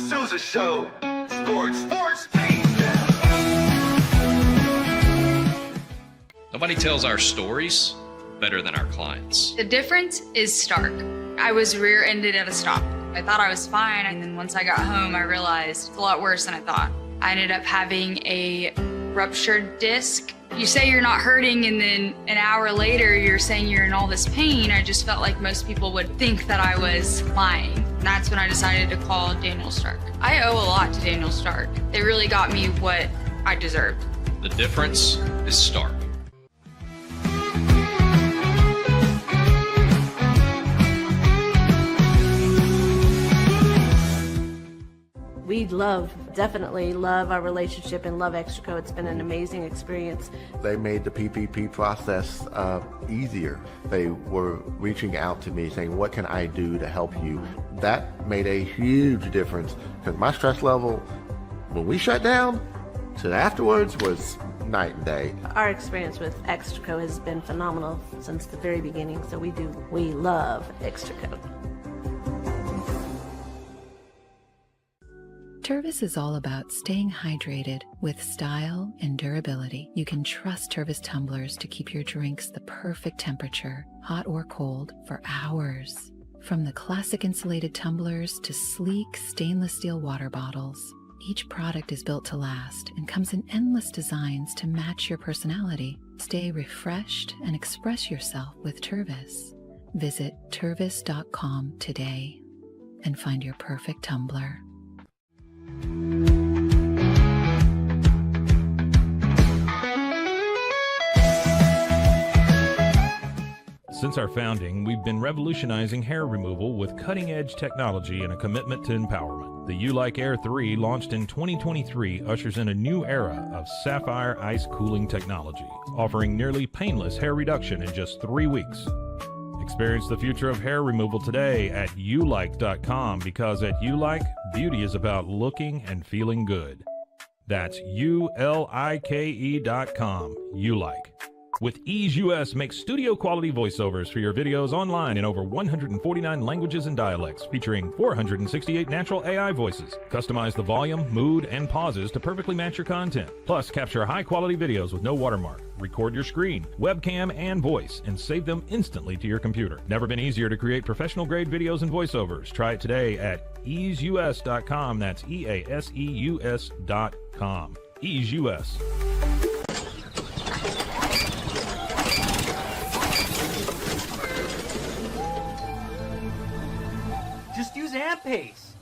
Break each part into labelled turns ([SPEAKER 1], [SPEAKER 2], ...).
[SPEAKER 1] Sousa Show. Sports.
[SPEAKER 2] Nobody tells our stories better than our clients.
[SPEAKER 3] The difference is stark. I was rear-ended at a stop. I thought I was fine, and then once I got home, I realized it's a lot worse than I thought. I ended up having a ruptured disc. You say you're not hurting, and then an hour later, you're saying you're in all this pain. I just felt like most people would think that I was lying. And that's when I decided to call Daniel Stark. I owe a lot to Daniel Stark. They really got me what I deserved.
[SPEAKER 2] The difference is stark.
[SPEAKER 4] We definitely love our relationship and love Extraco. It's been an amazing experience.
[SPEAKER 5] They made the PPP process easier. They were reaching out to me saying, what can I do to help you? That made a huge difference because my stress level, when we shut down, to afterwards was night and day.
[SPEAKER 4] Our experience with Extraco has been phenomenal since the very beginning, so we love Extraco.
[SPEAKER 6] Tervis is all about staying hydrated with style and durability. You can trust Tervis tumblers to keep your drinks the perfect temperature, hot or cold, for hours. From the classic insulated tumblers to sleek stainless steel water bottles, each product is built to last and comes in endless designs to match your personality. Stay refreshed and express yourself with Tervis. Visit tervis.com today and find your perfect tumbler.
[SPEAKER 7] Since our founding, we've been revolutionizing hair removal with cutting-edge technology and a commitment to empowerment. The U-Like Air 3, launched in 2023, ushers in a new era of sapphire ice cooling technology, offering nearly painless hair reduction in just 3 weeks. Experience the future of hair removal today at ulike.com, because at U-Like, beauty is about looking and feeling good. That's ulike.com. U-Like. With Ease US, make studio-quality voiceovers for your videos online in over 149 languages and dialects, featuring 468 natural AI voices. Customize the volume, mood, and pauses to perfectly match your content. Plus, capture high-quality videos with no watermark. Record your screen, webcam, and voice, and save them instantly to your computer. Never been easier to create professional-grade videos and voiceovers. Try it today at easeus.com. That's EASEUS.com. Ease US.
[SPEAKER 8] Just use AMP-Pace.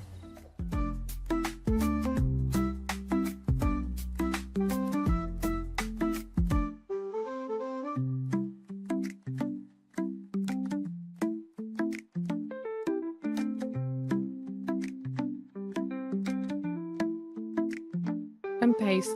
[SPEAKER 9] AMP-Pace.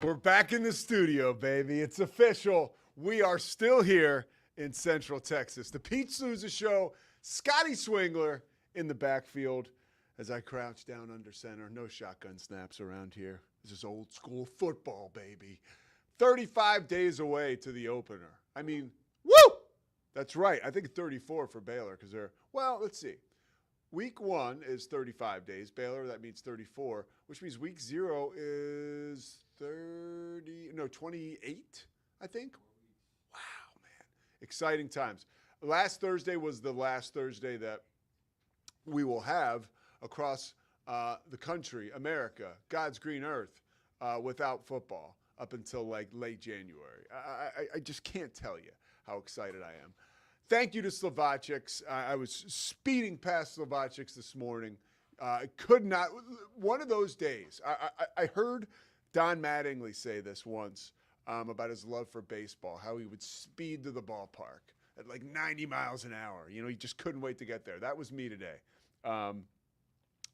[SPEAKER 10] We're back in the studio, baby. It's official. We are still here in Central Texas. The Pete Sousa Show, Scotty Swingler in the backfield as I crouch down under center. No shotgun snaps around here. This is old school football, baby. 35 days away to the opener. I mean, woo! That's right. I think 34 for Baylor because let's see. Week 1 is 35 days. Baylor, that means 34, which means week 0 is 28, I think. Wow, man. Exciting times. Last Thursday was the last Thursday that we will have across the country, America, God's green earth, without football up until like late January. I just can't tell you how excited I am. Thank you to Slovacics. I was speeding past Slovacics this morning. I could not. One of those days, I heard Don Mattingly say this once about his love for baseball, how he would speed to the ballpark at like 90 miles an hour. You know, he just couldn't wait to get there. That was me today.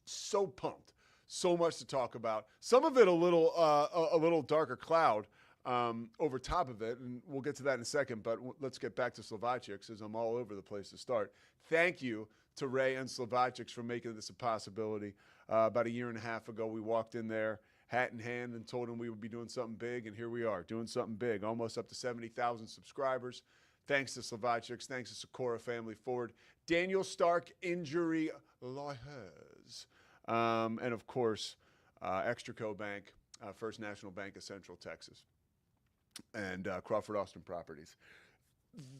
[SPEAKER 10] So pumped. So much to talk about. Some of it a little darker cloud over top of it, and we'll get to that in a second, but let's get back to Slovacics as I'm all over the place to start. Thank you to Ray and Slovacics for making this a possibility. About a year and a half ago, we walked in there, hat in hand, and told them we would be doing something big, and here we are, doing something big, almost up to 70,000 subscribers. Thanks to Slovacics, thanks to Sikora Family Ford, Daniel Stark Injury Lawyers, and of course, Extraco Bank, First National Bank of Central Texas, and Crawford Austin Properties.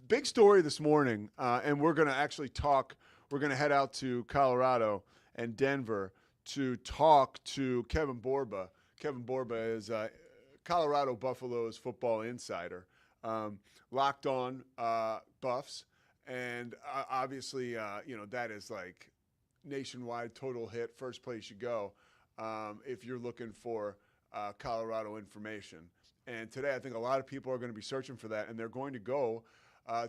[SPEAKER 10] Big story this morning, and we're going to actually talk. We're going to head out to Colorado and Denver to talk to Kevin Borba. Kevin Borba is Colorado Buffaloes football insider, locked on Buffs, and obviously, that is like nationwide total hit, first place you go if you're looking for Colorado information. And today I think a lot of people are going to be searching for that, and they're going to go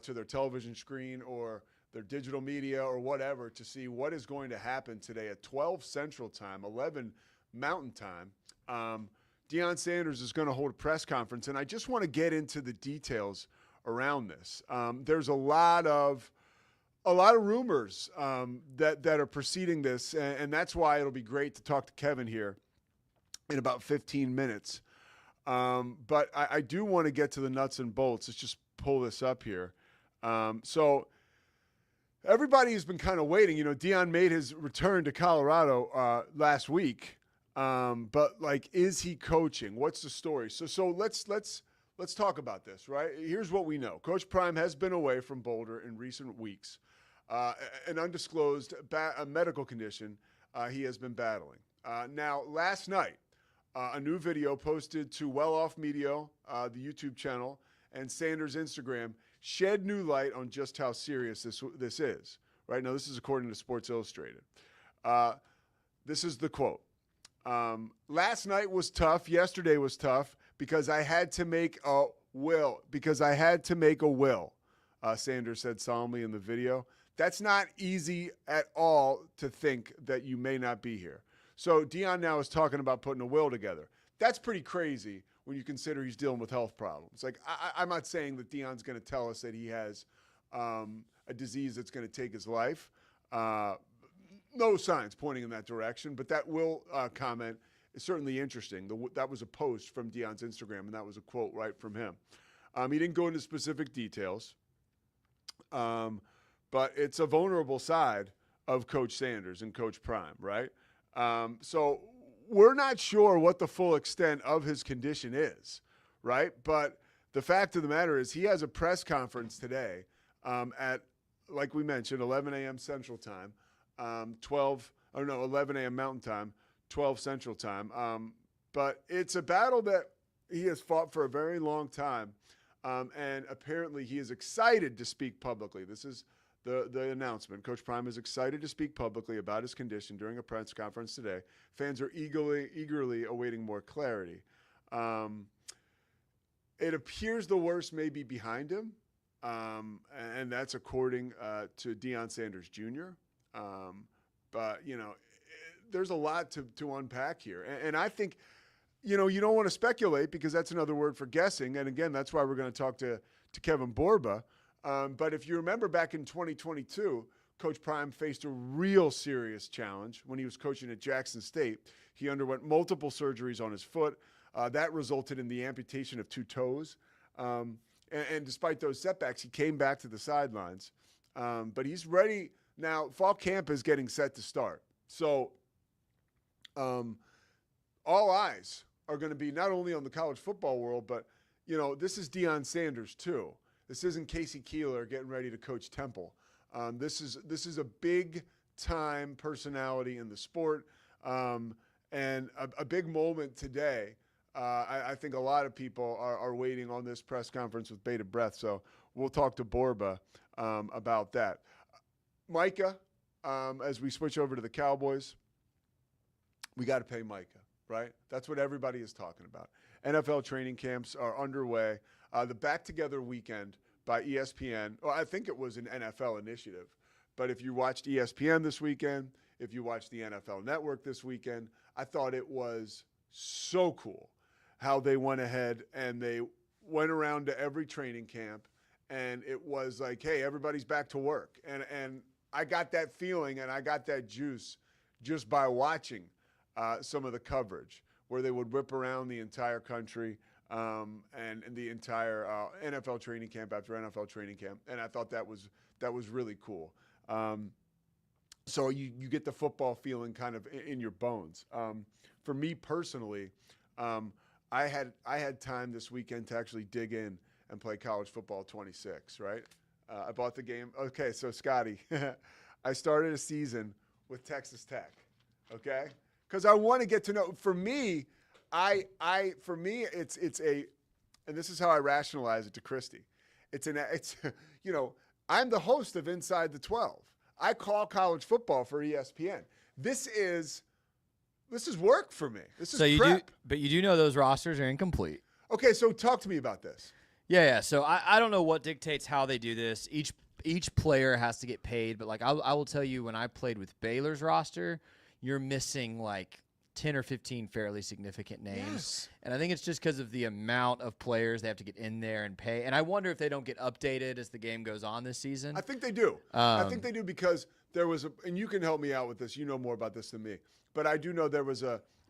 [SPEAKER 10] to their television screen or their digital media or whatever to see what is going to happen today at 12 Central Time, 11 Mountain Time. Deion Sanders is going to hold a press conference, and I just want to get into the details around this. There's a lot of rumors that are preceding this, and that's why it'll be great to talk to Kevin here in about 15 minutes. But I do want to get to the nuts and bolts. Let's just pull this up here. So everybody has been kind of waiting. You know, Deion made his return to Colorado last week. But like, is he coaching? What's the story? So let's talk about this, right? Here's what we know. Coach Prime has been away from Boulder in recent weeks. An undisclosed medical condition he has been battling. Now, last night, a new video posted to Well Off Media, the YouTube channel, and Sanders' Instagram shed new light on just how serious this is. Right now, this is according to Sports Illustrated. This is the quote. Last night was tough. Yesterday was tough because I had to make a will. Sanders said solemnly in the video. That's not easy at all to think that you may not be here. So Deion now is talking about putting a will together. That's pretty crazy when you consider he's dealing with health problems. Like, I'm not saying that Deion's going to tell us that he has a disease that's going to take his life. No signs pointing in that direction, but that will comment is certainly interesting. That was a post from Deion's Instagram, and that was a quote right from him. He didn't go into specific details, but it's a vulnerable side of Coach Sanders and Coach Prime, right? So we're not sure what the full extent of his condition is, right? But the fact of the matter is he has a press conference today at, like we mentioned, 11 a.m. Central Time, 11 a.m. Mountain Time, 12 Central Time. But it's a battle that he has fought for a very long time, and apparently he is excited to speak publicly. This is the announcement. Coach Prime is excited to speak publicly about his condition during a press conference today. Fans are eagerly awaiting more clarity. It appears the worst may be behind him, and that's according to Deion Sanders Jr. But, there's a lot to unpack here. And I think, you don't want to speculate because that's another word for guessing. And, again, that's why we're going to talk to Kevin Borba. But if you remember back in 2022, Coach Prime faced a real serious challenge when he was coaching at Jackson State. He underwent multiple surgeries on his foot. That resulted in the amputation of 2 toes. And despite those setbacks, he came back to the sidelines. But he's ready. Now, fall camp is getting set to start. So all eyes are going to be not only on the college football world, but, this is Deion Sanders too. This isn't Casey Keeler getting ready to coach Temple. This is a big-time personality in the sport, and a big moment today. I think a lot of people are waiting on this press conference with bated breath, so we'll talk to Borba about that. Micah, as we switch over to the Cowboys, we got to pay Micah. right? That's what everybody is talking about. NFL training camps are underway. The Back Together Weekend by ESPN, well, I think it was an NFL initiative, but if you watched ESPN this weekend, if you watched the NFL Network this weekend, I thought it was so cool how they went ahead and they went around to every training camp, and it was like, hey, everybody's back to work. And I got that feeling and I got that juice just by watching some of the coverage where they would whip around the entire country and the entire NFL training camp after NFL training camp. And I thought that was really cool. So you get the football feeling kind of in your bones. For me personally, I had time this weekend to actually dig in and play college football 26, right? I bought the game. Okay, so Scotty, I started a season with Texas Tech, okay? Because I want to get to know. For me, it's a, and this is how I rationalize it to Christy. It's I'm the host of Inside the 12. I call college football for ESPN. This is work for me. This is prep.
[SPEAKER 9] But you do know those rosters are incomplete.
[SPEAKER 10] Okay, so talk to me about this.
[SPEAKER 9] Yeah. So I don't know what dictates how they do this. Each player has to get paid, but like I will tell you, when I played with Baylor's roster, you're missing like 10 or 15 fairly significant names.
[SPEAKER 10] Yes.
[SPEAKER 9] And I think it's just because of the amount of players they have to get in there and pay. And I wonder if they don't get updated as the game goes on this season.
[SPEAKER 10] I think they do. I think they do because there was and you can help me out with this. You know more about this than me. But I do know there was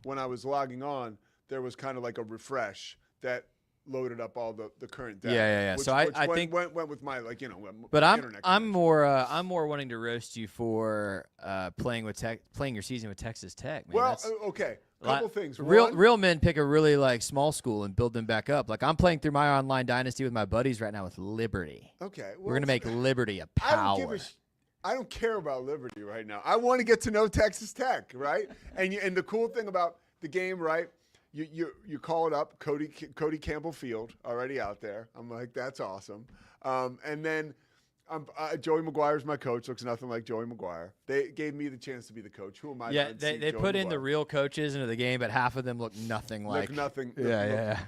[SPEAKER 10] when I was logging on, there was kind of like a refresh that loaded up all the current data.
[SPEAKER 9] Yeah.
[SPEAKER 10] Which,
[SPEAKER 9] So I think
[SPEAKER 10] went with my
[SPEAKER 9] But
[SPEAKER 10] internet
[SPEAKER 9] I'm more wanting to roast you for playing your season with Texas Tech. Man.
[SPEAKER 10] Well, okay, couple things.
[SPEAKER 9] Real men pick a really like small school and build them back up. Like I'm playing through my online dynasty with my buddies right now with Liberty.
[SPEAKER 10] Okay, well,
[SPEAKER 9] we're gonna make Liberty a power.
[SPEAKER 10] I don't care about Liberty right now. I want to get to know Texas Tech, right? And the cool thing about the game, right? You call it up, Cody Campbell Field already out there. I'm like, that's awesome. And then Joey McGuire's my coach. Looks nothing like Joey McGuire. They gave me the chance to be the coach. Who am I?
[SPEAKER 9] Yeah, they put in the real coaches into the game, but half of them look nothing like.
[SPEAKER 10] Nothing.
[SPEAKER 9] Yeah.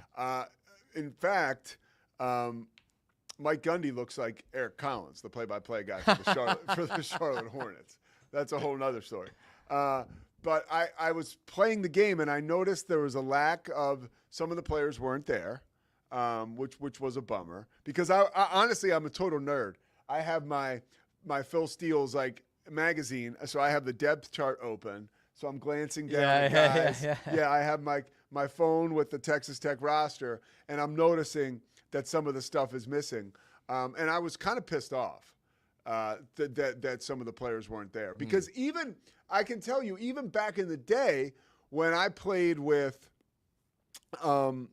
[SPEAKER 10] In fact, Mike Gundy looks like Eric Collins, the play-by-play guy for the Charlotte Hornets. That's a whole nother story. But I was playing the game, and I noticed there was a lack of some of the players weren't there, which was a bummer. Because I honestly, I'm a total nerd. I have my Phil Steele's like magazine, so I have the depth chart open. So I'm glancing down at guys. Yeah, I have my phone with the Texas Tech roster, and I'm noticing that some of the stuff is missing. And I was kind of pissed off that some of the players weren't there. Because I can tell you, even back in the day when I played with, Bill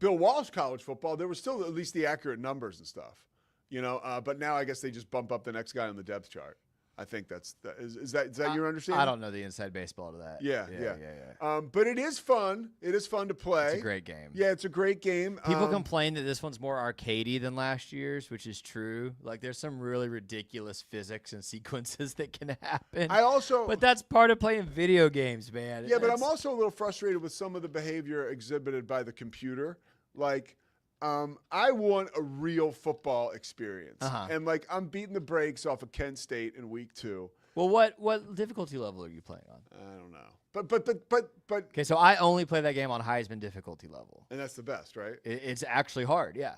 [SPEAKER 10] Walsh college football, there was still at least the accurate numbers and stuff, but now I guess they just bump up the next guy on the depth chart. I think is that your understanding?
[SPEAKER 9] I don't know the inside baseball to that.
[SPEAKER 10] Yeah. But it is fun. It is fun to play.
[SPEAKER 9] It's a great game.
[SPEAKER 10] Yeah, it's a great game.
[SPEAKER 9] People complain that this one's more arcadey than last year's, which is true. Like, there's some really ridiculous physics and sequences that can happen. But that's part of playing video games, man.
[SPEAKER 10] Yeah, but I'm also a little frustrated with some of the behavior exhibited by the computer. Like, I want a real football experience. And, like, I'm beating the brakes off of Kent State in week 2.
[SPEAKER 9] Well, what difficulty level are you playing on?
[SPEAKER 10] I don't know. But
[SPEAKER 9] okay, so I only play that game on Heisman difficulty level.
[SPEAKER 10] And that's the best, right?
[SPEAKER 9] It's actually hard, yeah.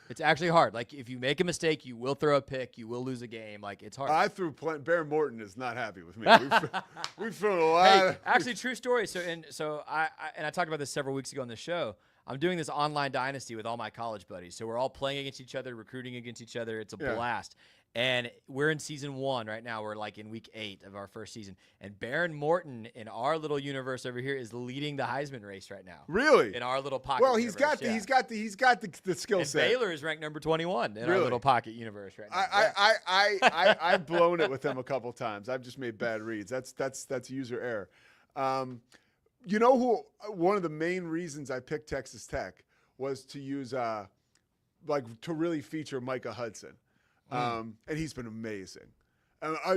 [SPEAKER 9] It's actually hard. Like, if you make a mistake, you will throw a pick, you will lose a game. Like, it's hard.
[SPEAKER 10] I threw Bear Morton is not happy with me. We've thrown a lot.
[SPEAKER 9] Hey, actually, true story. So I talked about this several weeks ago on the show. I'm doing this online dynasty with all my college buddies. So we're all playing against each other, recruiting against each other. It's a blast. And we're in season 1 right now. We're like in week 8 of our first season. And Baron Morton in our little universe over here is leading the Heisman race right now.
[SPEAKER 10] Really?
[SPEAKER 9] In our little pocket.
[SPEAKER 10] Well, he's got the skill set.
[SPEAKER 9] Baylor is ranked number 21 in our little pocket universe right
[SPEAKER 10] now. I've blown it with him a couple times. I've just made bad reads. That's user error. You know who? One of the main reasons I picked Texas Tech was to use to really feature Micah Hudson. And he's been amazing.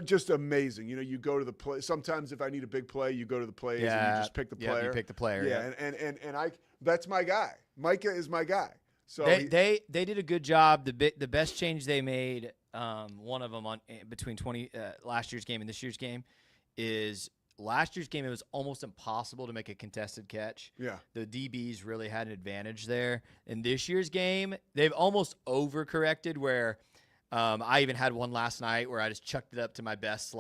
[SPEAKER 10] Just amazing. You know, you go to the play. Sometimes if I need a big play, you go to the plays and you just pick the player.
[SPEAKER 9] You pick the player.
[SPEAKER 10] Yeah, and that's my guy. Micah is my guy. So
[SPEAKER 9] they did a good job. The best change they made, one of them between last year's game and this year's game, is last year's game it was almost impossible to make a contested catch.
[SPEAKER 10] Yeah,
[SPEAKER 9] the DBs really had an advantage there. In this year's game, they've almost overcorrected where. I even had one last night where I just chucked it up to my best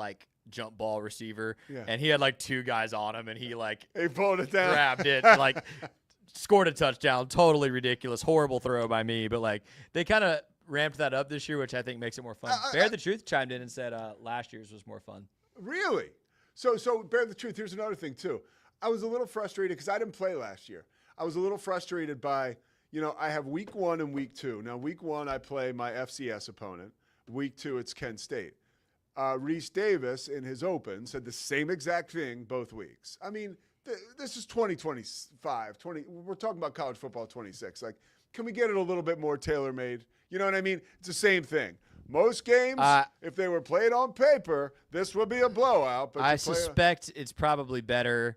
[SPEAKER 9] jump ball receiver, and he had 2 guys on him, and he
[SPEAKER 10] pulled it down,
[SPEAKER 9] grabbed it, scored a touchdown. Totally ridiculous, horrible throw by me, but they kind of ramped that up this year, which I think makes it more fun. Bear the Truth chimed in and said last year's was more fun.
[SPEAKER 10] Really? So Bear the Truth. Here's another thing too. I was a little frustrated because I didn't play last year. I was a little frustrated by. I have week 1 and week 2. Now, week 1, I play my FCS opponent. Week 2, it's Kent State. Reese Davis, in his open, said the same exact thing both weeks. I mean, this is 2025. We're talking about college football 26. Can we get it a little bit more tailor-made? You know what I mean? It's the same thing. Most games, if they were played on paper, this would be a blowout. But
[SPEAKER 9] I suspect it's probably better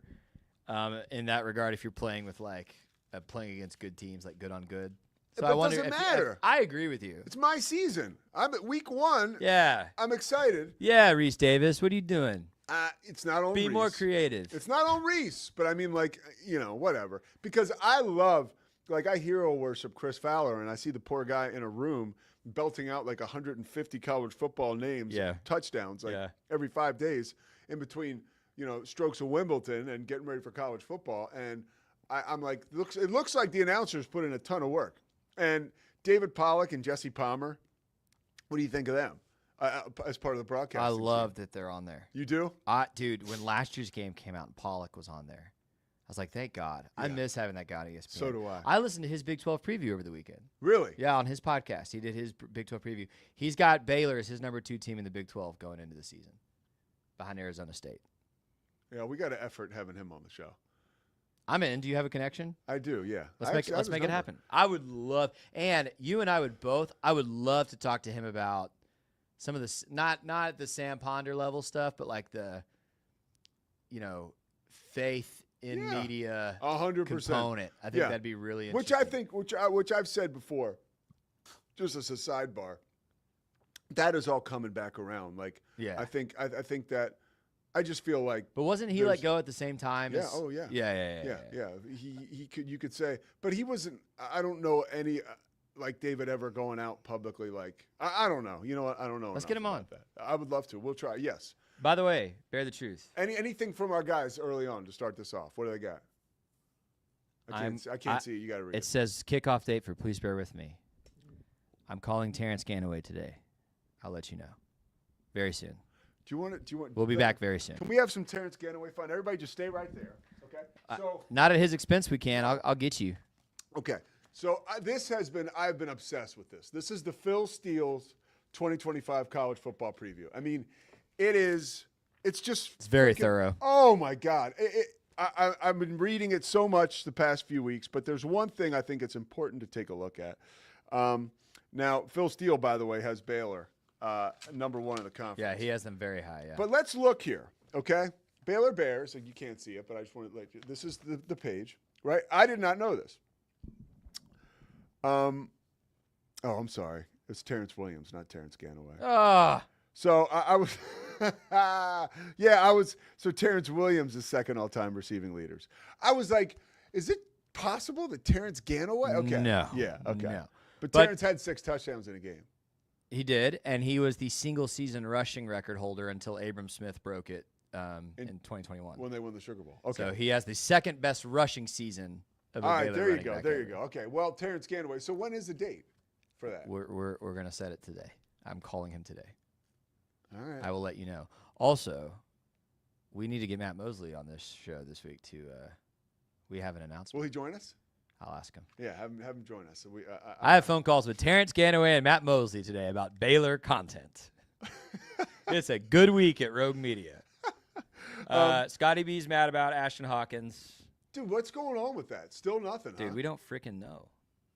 [SPEAKER 9] in that regard if you're playing with, playing against good teams, good on good. So
[SPEAKER 10] but
[SPEAKER 9] I wonder
[SPEAKER 10] doesn't matter.
[SPEAKER 9] I agree with you.
[SPEAKER 10] It's my season. I'm at week 1.
[SPEAKER 9] Yeah.
[SPEAKER 10] I'm excited.
[SPEAKER 9] Yeah, Reese Davis, what are you doing?
[SPEAKER 10] It's not on
[SPEAKER 9] Be
[SPEAKER 10] Reese.
[SPEAKER 9] more creative.
[SPEAKER 10] It's not on Reese, but I mean, whatever. Because I love, I hero worship Chris Fowler, and I see the poor guy in a room belting out 150 college football names, touchdowns, every 5 days in between, strokes of Wimbledon and getting ready for college football. And I'm it looks like the announcers put in a ton of work. And David Pollack and Jesse Palmer, what do you think of them as part of the broadcast?
[SPEAKER 9] I love that they're on there.
[SPEAKER 10] You do?
[SPEAKER 9] Dude, when last year's game came out and Pollack was on there, I was like, thank God. Yeah. I miss having that guy on ESPN.
[SPEAKER 10] So do I.
[SPEAKER 9] I listened to his Big 12 preview over the weekend.
[SPEAKER 10] Really?
[SPEAKER 9] Yeah, on his podcast. He did his Big 12 preview. He's got Baylor as his number 2 team in the Big 12 going into the season behind Arizona State.
[SPEAKER 10] Yeah, we got to effort having him on the show.
[SPEAKER 9] I'm in. Do you have a connection?
[SPEAKER 10] I do, yeah.
[SPEAKER 9] Let's make it happen. I would love, and you and I would both, I would love to talk to him about some of the, not the Sam Ponder level stuff, but the, faith in media
[SPEAKER 10] 100%
[SPEAKER 9] component. I think that'd be really interesting.
[SPEAKER 10] Which I've said before, just as a sidebar, that is all coming back around. I think that, I just feel like.
[SPEAKER 9] But wasn't he let go at the same time?
[SPEAKER 10] Yeah. Oh yeah.
[SPEAKER 9] Yeah.
[SPEAKER 10] He could. You could say, but he wasn't. I don't know any David ever going out publicly. I don't know. You know what? I don't know.
[SPEAKER 9] Let's get him on.
[SPEAKER 10] That. I would love to. We'll try. Yes.
[SPEAKER 9] By the way, Bear the Truth.
[SPEAKER 10] Anything from our guys early on to start this off? What do they got? I can't see it. You got to read it.
[SPEAKER 9] It says kickoff date for Please Bear With Me. I'm calling Terrence Ganaway today. I'll let you know very soon.
[SPEAKER 10] Do you want?
[SPEAKER 9] We'll be back very soon.
[SPEAKER 10] Can we have some Terrence Ganaway fun? Everybody, just stay right there. Okay.
[SPEAKER 9] Not at his expense. We can. I'll get you.
[SPEAKER 10] Okay. So I've been obsessed with this. This is the Phil Steele's 2025 college football preview. I mean, it's
[SPEAKER 9] very thorough.
[SPEAKER 10] Oh my God. I've been reading it so much the past few weeks, but there's one thing I think it's important to take a look at. Now, Phil Steele, by the way, has Baylor number 1 in the conference.
[SPEAKER 9] Yeah, he has them very high. Yeah.
[SPEAKER 10] But let's look here, okay? Baylor Bears, you can't see it, but I just want to let you. This is the page, right? I did not know this. I'm sorry. It's Terrence Williams, not Terrence Ganaway. So I was, so Terrence Williams is second all-time receiving leaders. I was like, is it possible that Terrence Ganaway? Okay.
[SPEAKER 9] No.
[SPEAKER 10] Yeah, okay.
[SPEAKER 9] No.
[SPEAKER 10] But Terrence had 6 touchdowns in a game.
[SPEAKER 9] He did, and he was the single-season rushing record holder until Abram Smith broke it in 2021.
[SPEAKER 10] When they won the Sugar Bowl. Okay.
[SPEAKER 9] So he has the second best rushing season of a
[SPEAKER 10] All right,
[SPEAKER 9] Baylor
[SPEAKER 10] there you
[SPEAKER 9] running
[SPEAKER 10] go.
[SPEAKER 9] back
[SPEAKER 10] There
[SPEAKER 9] ever.
[SPEAKER 10] you go. Okay. Well, Terrence Ganaway. So when is the date for that?
[SPEAKER 9] We're going to set it today. I'm calling him today.
[SPEAKER 10] All right.
[SPEAKER 9] I will let you know. Also, we need to get Matt Mosley on this show this week to we have an announcement.
[SPEAKER 10] Will he join us?
[SPEAKER 9] I'll ask him.
[SPEAKER 10] Yeah, have him join us. So
[SPEAKER 9] I have phone calls with Terrence Ganaway and Matt Mosley today about Baylor content. It's a good week at Rogue Media. Scotty B's mad about Ashton Hawkins.
[SPEAKER 10] Dude, what's going on with that? Still nothing,
[SPEAKER 9] Dude,
[SPEAKER 10] huh?
[SPEAKER 9] we don't freaking know.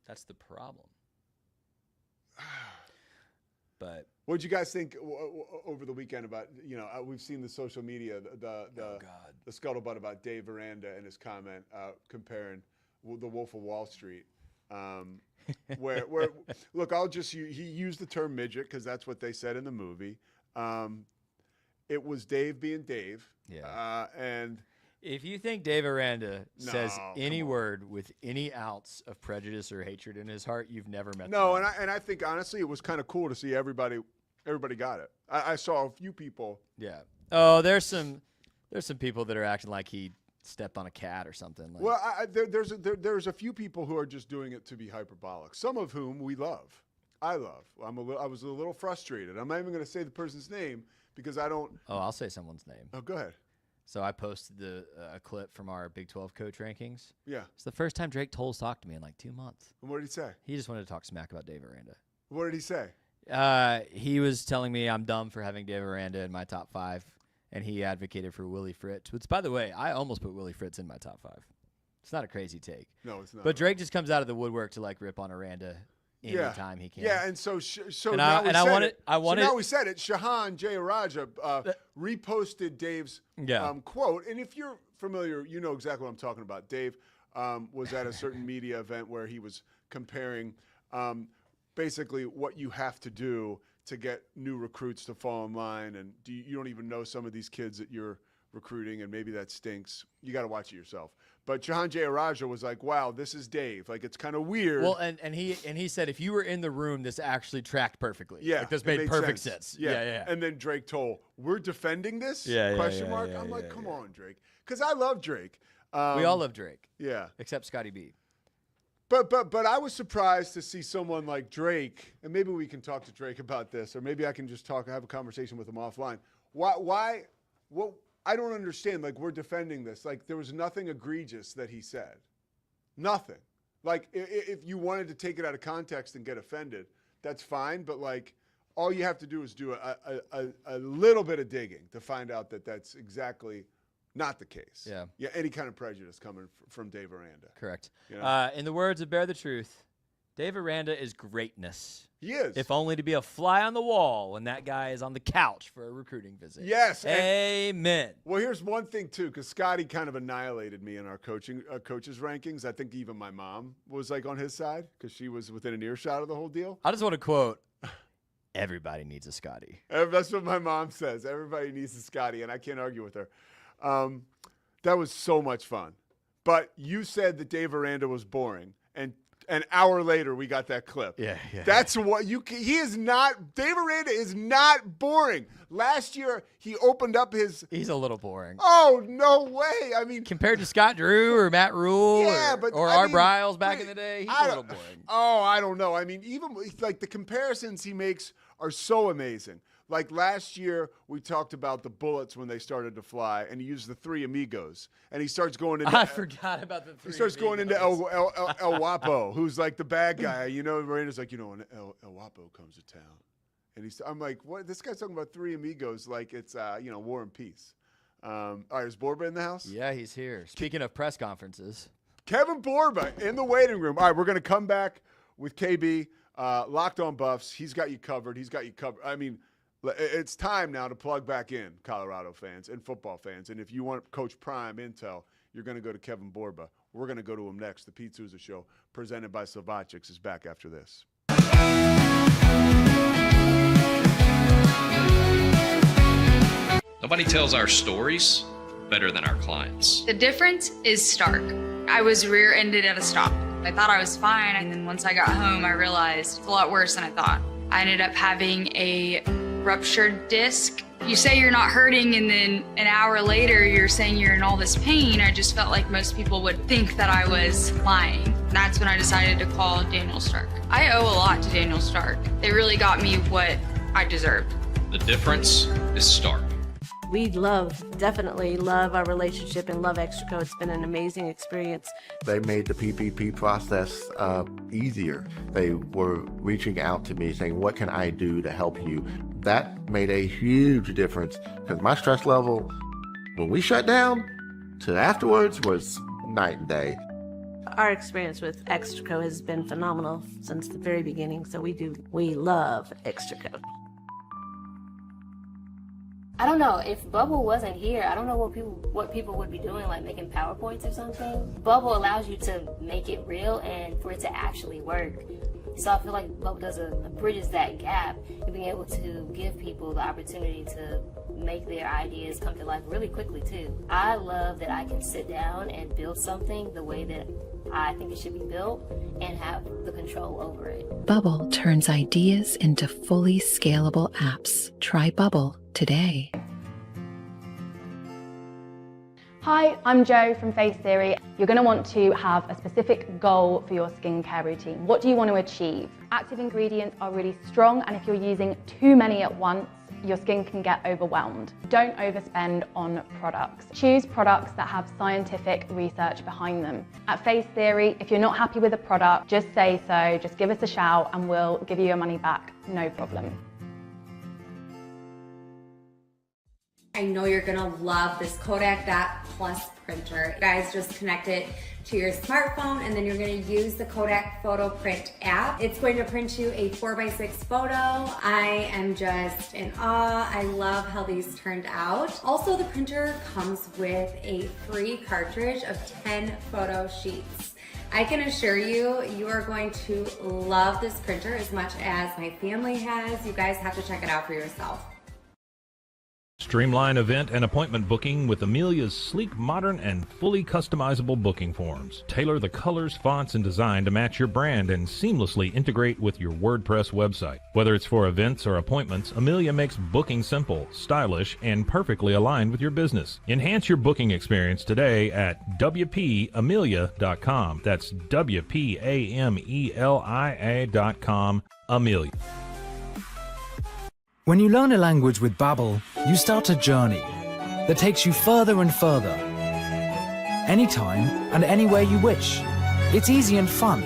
[SPEAKER 9] That's the problem. But
[SPEAKER 10] What did you guys think over the weekend about, we've seen the social media, the scuttlebutt about Dave Aranda and his comment comparing the Wolf of Wall Street. Where look, he used the term midget because that's what they said in the movie. It was Dave being Dave.
[SPEAKER 9] Yeah.
[SPEAKER 10] And
[SPEAKER 9] if you think Dave Aranda says any word with any ounce of prejudice or hatred in his heart, you've never met.
[SPEAKER 10] No, and I think honestly, it was kind of cool to see everybody got it. I saw a few people.
[SPEAKER 9] Yeah. Oh, there's some people that are acting like he stepped on a cat or something. Like.
[SPEAKER 10] Well, there's a few people who are just doing it to be hyperbolic. Some of whom we love. I love. I was a little frustrated. I'm not even going to say the person's name because I don't.
[SPEAKER 9] Oh, I'll say someone's name.
[SPEAKER 10] Oh, go ahead.
[SPEAKER 9] So I posted a clip from our Big 12 coach rankings.
[SPEAKER 10] Yeah.
[SPEAKER 9] It's the first time Drake Tolles talked to me in like 2 months.
[SPEAKER 10] And what did he say?
[SPEAKER 9] He just wanted to talk smack about Dave Aranda.
[SPEAKER 10] What did he say?
[SPEAKER 9] He was telling me I'm dumb for having Dave Aranda in my top 5, and he advocated for Willie Fritz. Which, by the way, I almost put Willie Fritz in my top 5. It's not a crazy take.
[SPEAKER 10] No, it's not.
[SPEAKER 9] But Drake just comes out of the woodwork to like rip on Aranda anytime he can.
[SPEAKER 10] Yeah, and so
[SPEAKER 9] now we
[SPEAKER 10] said it. Shahan Jayaraja reposted Dave's quote, and if you're familiar, you know exactly what I'm talking about. Dave was at a certain media event where he was comparing basically what you have to do to get new recruits to fall in line, and you don't even know some of these kids that you're recruiting, and maybe that stinks. You got to watch it yourself. But Shahan Jayaraja was like, "Wow, this is Dave. Like, it's kind of weird."
[SPEAKER 9] Well, and he said if you were in the room, this actually tracked perfectly.
[SPEAKER 10] Yeah,
[SPEAKER 9] like, this made perfect sense. Yeah.
[SPEAKER 10] And then Drake told, "We're defending this?"
[SPEAKER 9] Question
[SPEAKER 10] mark. I'm like, "Come on, Drake," because I love Drake.
[SPEAKER 9] We all love Drake.
[SPEAKER 10] Yeah,
[SPEAKER 9] except Scotty B.
[SPEAKER 10] But I was surprised to see someone like Drake, and maybe we can talk to Drake about this, or maybe I can just have a conversation with him offline. Why? What? I don't understand. Like, we're defending this. Like, there was nothing egregious that he said. Nothing. Like, if you wanted to take it out of context and get offended, that's fine. But, like, all you have to do is do a little bit of digging to find out that that's exactly not the case. Yeah. Any kind of prejudice coming from Dave Aranda.
[SPEAKER 9] Correct. In the words of Bear the Truth, Dave Aranda is greatness.
[SPEAKER 10] He is.
[SPEAKER 9] If only to be a fly on the wall when that guy is on the couch for a recruiting visit.
[SPEAKER 10] Yes.
[SPEAKER 9] Amen.
[SPEAKER 10] Well, here's one thing, too, because Scotty kind of annihilated me in our coaches' rankings. I think even my mom was, like, on his side because she was within an earshot of the whole deal.
[SPEAKER 9] I just want to quote, everybody needs a Scotty.
[SPEAKER 10] That's what my mom says. Everybody needs a Scotty, and I can't argue with her. That was so much fun. But you said that Dave Aranda was boring, and an hour later we got that clip.
[SPEAKER 9] Yeah.
[SPEAKER 10] That's what he is not. Dave Aranda is not boring. Last year he opened up his.
[SPEAKER 9] He's a little boring.
[SPEAKER 10] Oh, no way. I mean,
[SPEAKER 9] compared to Scott Drew or Matt Rule or Art Briles back in the day, he's a little boring.
[SPEAKER 10] Oh, I don't know. I mean, even like the comparisons he makes are so amazing. Like last year, we talked about the bullets when they started to fly, and he used the Three Amigos, and he starts going into.
[SPEAKER 9] I forgot about the Three.
[SPEAKER 10] He starts
[SPEAKER 9] Amigos.
[SPEAKER 10] going into El Guapo, who's like the bad guy. You know, Miranda's like, when El Guapo comes to town, and I'm like, what? This guy's talking about Three Amigos like it's War and Peace. All right, is Borba in the house?
[SPEAKER 9] Yeah, he's here. Speaking of press conferences,
[SPEAKER 10] Kevin Borba in the waiting room. All right, we're gonna come back with KB, Locked On Buffs. He's got you covered. I mean. It's time now to plug back in, Colorado fans and football fans. And if you want Coach Prime intel, you're going to go to Kevin Borba. We're going to go to him next. The Pete Sousa Show, presented by Slovacics, is back after this.
[SPEAKER 2] Nobody tells our stories better than our clients.
[SPEAKER 3] The difference is stark. I was rear-ended at a stop. I thought I was fine, and then once I got home, I realized it's a lot worse than I thought. I ended up having a ruptured disc. You say you're not hurting, and then an hour later you're saying you're in all this pain. I just felt like most people would think that I was lying. That's when I decided to call Daniel Stark. I owe a lot to Daniel Stark. They really got me what I deserved.
[SPEAKER 2] The difference is stark.
[SPEAKER 4] We definitely love our relationship and love Extraco. It's been an amazing experience.
[SPEAKER 5] They made the PPP process easier. They were reaching out to me saying, what can I do to help you? That made a huge difference because my stress level, when we shut down to afterwards, was night and day.
[SPEAKER 4] Our experience with Extraco has been phenomenal since the very beginning. So we love Extraco.
[SPEAKER 11] I don't know, if Bubble wasn't here, I don't know what people would be doing, like making PowerPoints or something. Bubble allows you to make it real and for it to actually work. So I feel like Bubble bridges that gap and being able to give people the opportunity to make their ideas come to life really quickly too. I love that I can sit down and build something the way that I think it should be built and have the control over it.
[SPEAKER 6] Bubble turns ideas into fully scalable apps. Try Bubble today.
[SPEAKER 12] Hi, I'm Jo from Face Theory. You're going to want to have a specific goal for your skincare routine. What do you want to achieve? Active ingredients are really strong, and if you're using too many at once, your skin can get overwhelmed. Don't overspend on products. Choose products that have scientific research behind them. At Face Theory, if you're not happy with a product, just say so, just give us a shout and we'll give you your money back, no problem.
[SPEAKER 13] I know you're gonna love this Kodak Dot Plus printer. You guys just connect it to your smartphone and then you're gonna use the Kodak Photo Print app. It's going to print you a 4x6 photo. I am just in awe. I love how these turned out. Also, the printer comes with a free cartridge of 10 photo sheets. I can assure you, you are going to love this printer as much as my family has. You guys have to check it out for yourself.
[SPEAKER 7] Streamline event and appointment booking with Amelia's sleek, modern, and fully customizable booking forms. Tailor the colors, fonts, and design to match your brand and seamlessly integrate with your WordPress website. Whether it's for events or appointments, Amelia makes booking simple, stylish, and perfectly aligned with your business. Enhance your booking experience today at WPAmelia.com. That's WPAMELIA.com. Amelia.
[SPEAKER 14] When you learn a language with Babbel, you start a journey that takes you further and further. Anytime and anywhere you wish. It's easy and fun.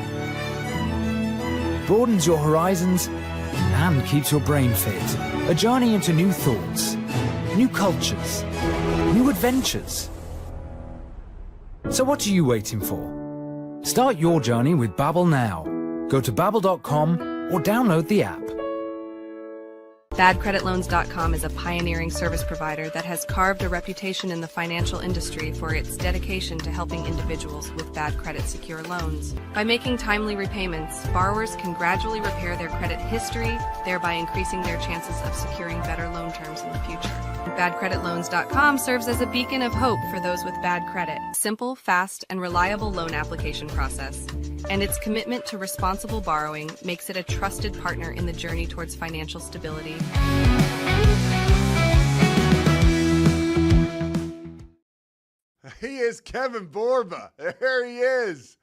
[SPEAKER 14] Broadens your horizons and keeps your brain fit. A journey into new thoughts, new cultures, new adventures. So what are you waiting for? Start your journey with Babbel now. Go to babbel.com or download the app.
[SPEAKER 15] BadCreditLoans.com is a pioneering service provider that has carved a reputation in the financial industry for its dedication to helping individuals with bad credit secure loans. By making timely repayments, borrowers can gradually repair their credit history, thereby increasing their chances of securing better loan terms in the future. BadCreditLoans.com serves as a beacon of hope for those with bad credit. Simple, fast, and reliable loan application process. And its commitment to responsible borrowing makes it a trusted partner in the journey towards financial stability.
[SPEAKER 10] He is Kevin Borba. There he is.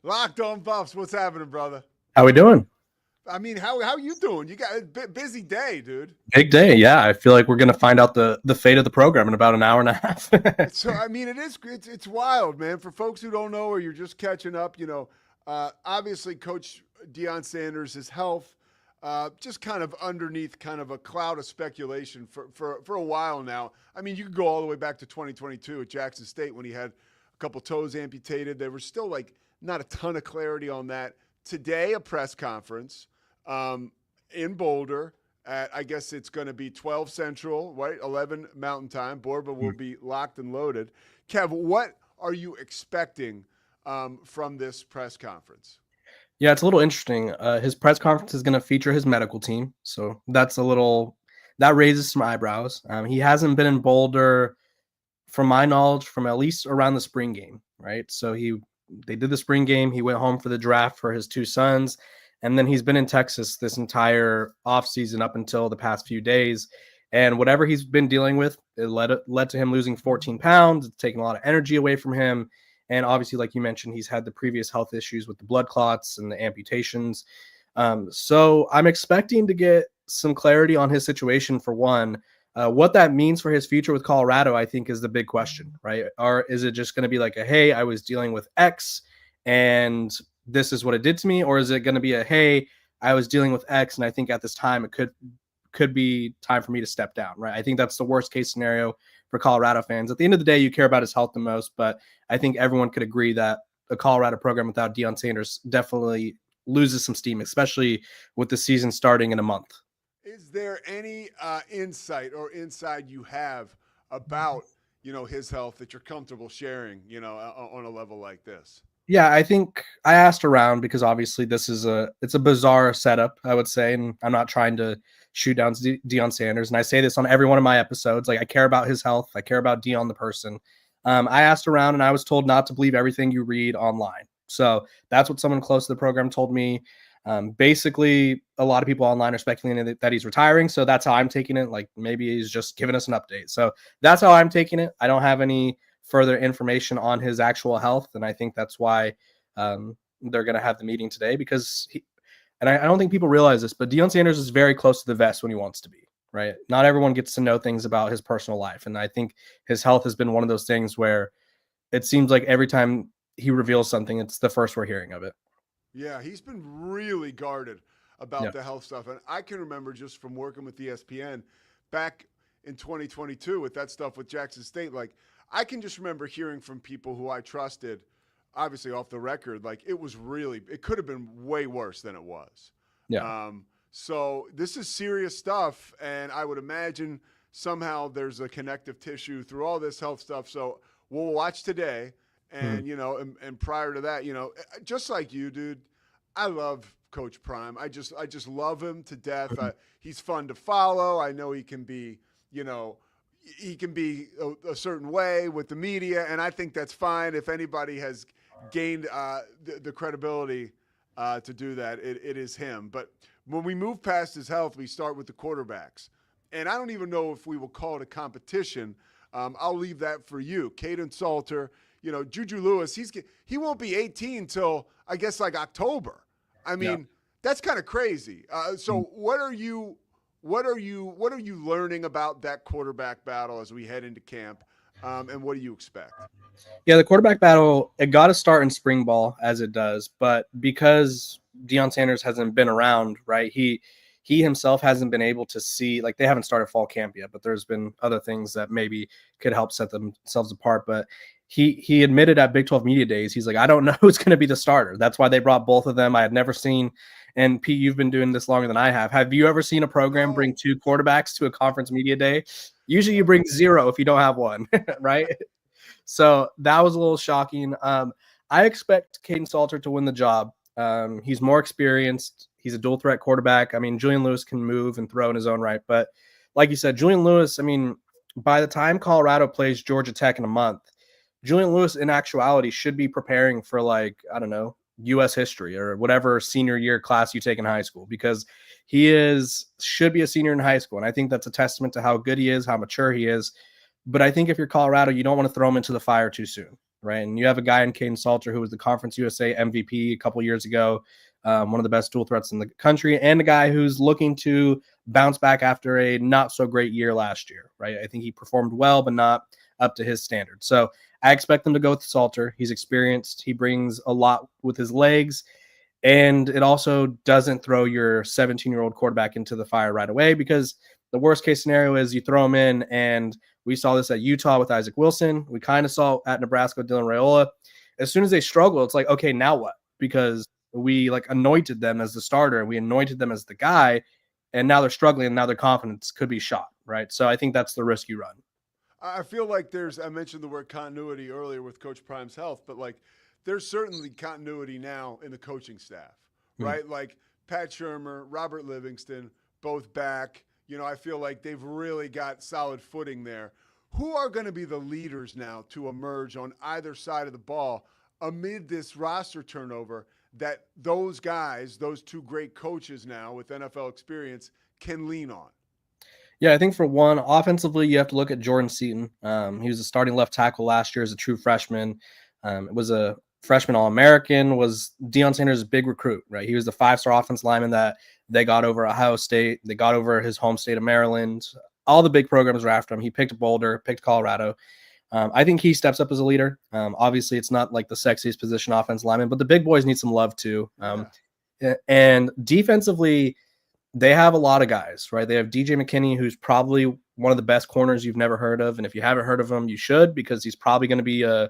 [SPEAKER 10] Locked on Buffs. What's happening, brother?
[SPEAKER 16] How we doing?
[SPEAKER 10] I mean, how you doing? You got a busy day, dude.
[SPEAKER 16] Big day, yeah. I feel like we're gonna find out the fate of the program in about an hour and a half.
[SPEAKER 10] So I mean, it's wild, man. For folks who don't know or you're just catching up, you know, obviously Coach Deion Sanders' health just kind of underneath kind of a cloud of speculation for a while now. I mean, you could go all the way back to 2022 at Jackson State when he had a couple toes amputated. There was still like not a ton of clarity on that. Today, a press conference in Boulder at, I guess it's going to be 12 Central, right? 11 Mountain Time. Borba will be locked and loaded. Kev, what are you expecting from this press conference?
[SPEAKER 16] Yeah, it's a little interesting. His press conference is going to feature his medical team, so that raises some eyebrows. He hasn't been in Boulder, from my knowledge, from at least around the spring game, right? So they did the spring game. He went home for the draft for his two sons, and then he's been in Texas this entire offseason up until the past few days. And whatever he's been dealing with, it led to him losing 14 pounds. It's taken a lot of energy away from him. And obviously, like you mentioned, he's had the previous health issues with the blood clots and the amputations. So I'm expecting to get some clarity on his situation for one. What that means for his future with Colorado, I think, is the big question, right? Or is it just going to be like hey, I was dealing with X and this is what it did to me? Or is it going to be hey, I was dealing with X and I think at this time it could be time for me to step down, right? I think that's the worst case scenario for Colorado fans. At the end of the day, you care about his health the most, but I think everyone could agree that a Colorado program without Deion Sanders definitely loses some steam, especially with the season starting in a month.
[SPEAKER 10] Is there any insight or insight you have about, his health that you're comfortable sharing, on a level like this?
[SPEAKER 16] Yeah, I think I asked around because obviously it's a bizarre setup, I would say, and I'm not trying to shoot down Deion Sanders. And I say this on every one of my episodes. Like, I care about his health. I care about Deion the person. I asked around and I was told not to believe everything you read online. So that's what someone close to the program told me. Basically, a lot of people online are speculating that he's retiring. So that's how I'm taking it. Like, maybe he's just giving us an update. So that's how I'm taking it. I don't have any further information on his actual health. And I think that's why they're going to have the meeting today, because I don't think people realize this, but Deion Sanders is very close to the vest when he wants to be, right? Not everyone gets to know things about his personal life. And I think his health has been one of those things where it seems like every time he reveals something, it's the first we're hearing of it.
[SPEAKER 10] Yeah, he's been really guarded about the health stuff. And I can remember just from working with ESPN back in 2022 with that stuff with Jackson State, like, I can just remember hearing from people who I trusted, obviously off the record, like, it could have been way worse than it was.
[SPEAKER 16] Yeah.
[SPEAKER 10] So this is serious stuff, and I would imagine somehow there's a connective tissue through all this health stuff. So we'll watch today, and and prior to that, just like you, dude, I love Coach Prime. I just love him to death. He's fun to follow. I know he can be, he can be a certain way with the media, and I think that's fine. If anybody has gained the credibility to do that, it is him. But when we move past his health, we start with the quarterbacks. And I don't even know if we will call it a competition. I'll leave that for you. Caden Salter, Juju Lewis, he won't be 18 till, I guess, like October. I mean, that's kind of crazy. So what are you learning about that quarterback battle as we head into camp, and what do you expect?
[SPEAKER 16] Yeah, the quarterback battle, it got to start in spring ball, as it does, but because Deion Sanders hasn't been around, right? He himself hasn't been able to see, like, they haven't started fall camp yet, but there's been other things that maybe could help set themselves apart. But he admitted at Big 12 Media Days, he's like, I don't know who's going to be the starter. That's why they brought both of them. I had never seen, and Pete, you've been doing this longer than I have. Have you ever seen a program bring two quarterbacks to a conference media day? Usually you bring zero if you don't have one, right? So that was a little shocking. I expect Caden Salter to win the job. He's more experienced. He's a dual threat quarterback. I mean, Julian Lewis can move and throw in his own right. But like you said, Julian Lewis, I mean, by the time Colorado plays Georgia Tech in a month, Julian Lewis, in actuality, should be preparing for, like, I don't know, U.S. history or whatever senior year class you take in high school, because he should be a senior in high school. And I think that's a testament to how good he is, how mature he is. But I think if you're Colorado, you don't want to throw him into the fire too soon, right? And you have a guy in Caden Salter who was the Conference USA MVP a couple years ago, one of the best dual threats in the country, and a guy who's looking to bounce back after a not so great year last year, right? I think he performed well, but not up to his standards. So I expect them to go with Salter. He's experienced. He brings a lot with his legs, and it also doesn't throw your 17-year-old quarterback into the fire right away, because the worst case scenario is you throw him in, and we saw this at Utah with Isaac Wilson. We kind of saw at Nebraska with Dylan Raiola. As soon as they struggle, it's like, okay, now what? Because we anointed them as the starter, and we anointed them as the guy, and now they're struggling, and now their confidence could be shot, right? So I think that's the risk you run.
[SPEAKER 10] I feel like I mentioned the word continuity earlier with Coach Prime's health, but there's certainly continuity now in the coaching staff, right? Like Pat Shurmur, Robert Livingston, both back. I feel like they've really got solid footing there. Who are going to be the leaders now to emerge on either side of the ball amid this roster turnover that those guys, those two great coaches now with NFL experience, can lean on?
[SPEAKER 16] Yeah, I think for one, offensively, you have to look at Jordan Seaton. He was a starting left tackle last year as a true freshman. Was a freshman All-American, was Deion Sanders' big recruit, right? He was the 5-star offensive lineman that they got over Ohio State. They got over his home state of Maryland. All the big programs were after him. He picked Boulder, picked Colorado. I think he steps up as a leader. Obviously, it's not like the sexiest position offensive lineman, but the big boys need some love too. And defensively, they have a lot of guys, right? They have DJ McKinney, who's probably one of the best corners you've never heard of. And if you haven't heard of him, you should, because he's probably going to be a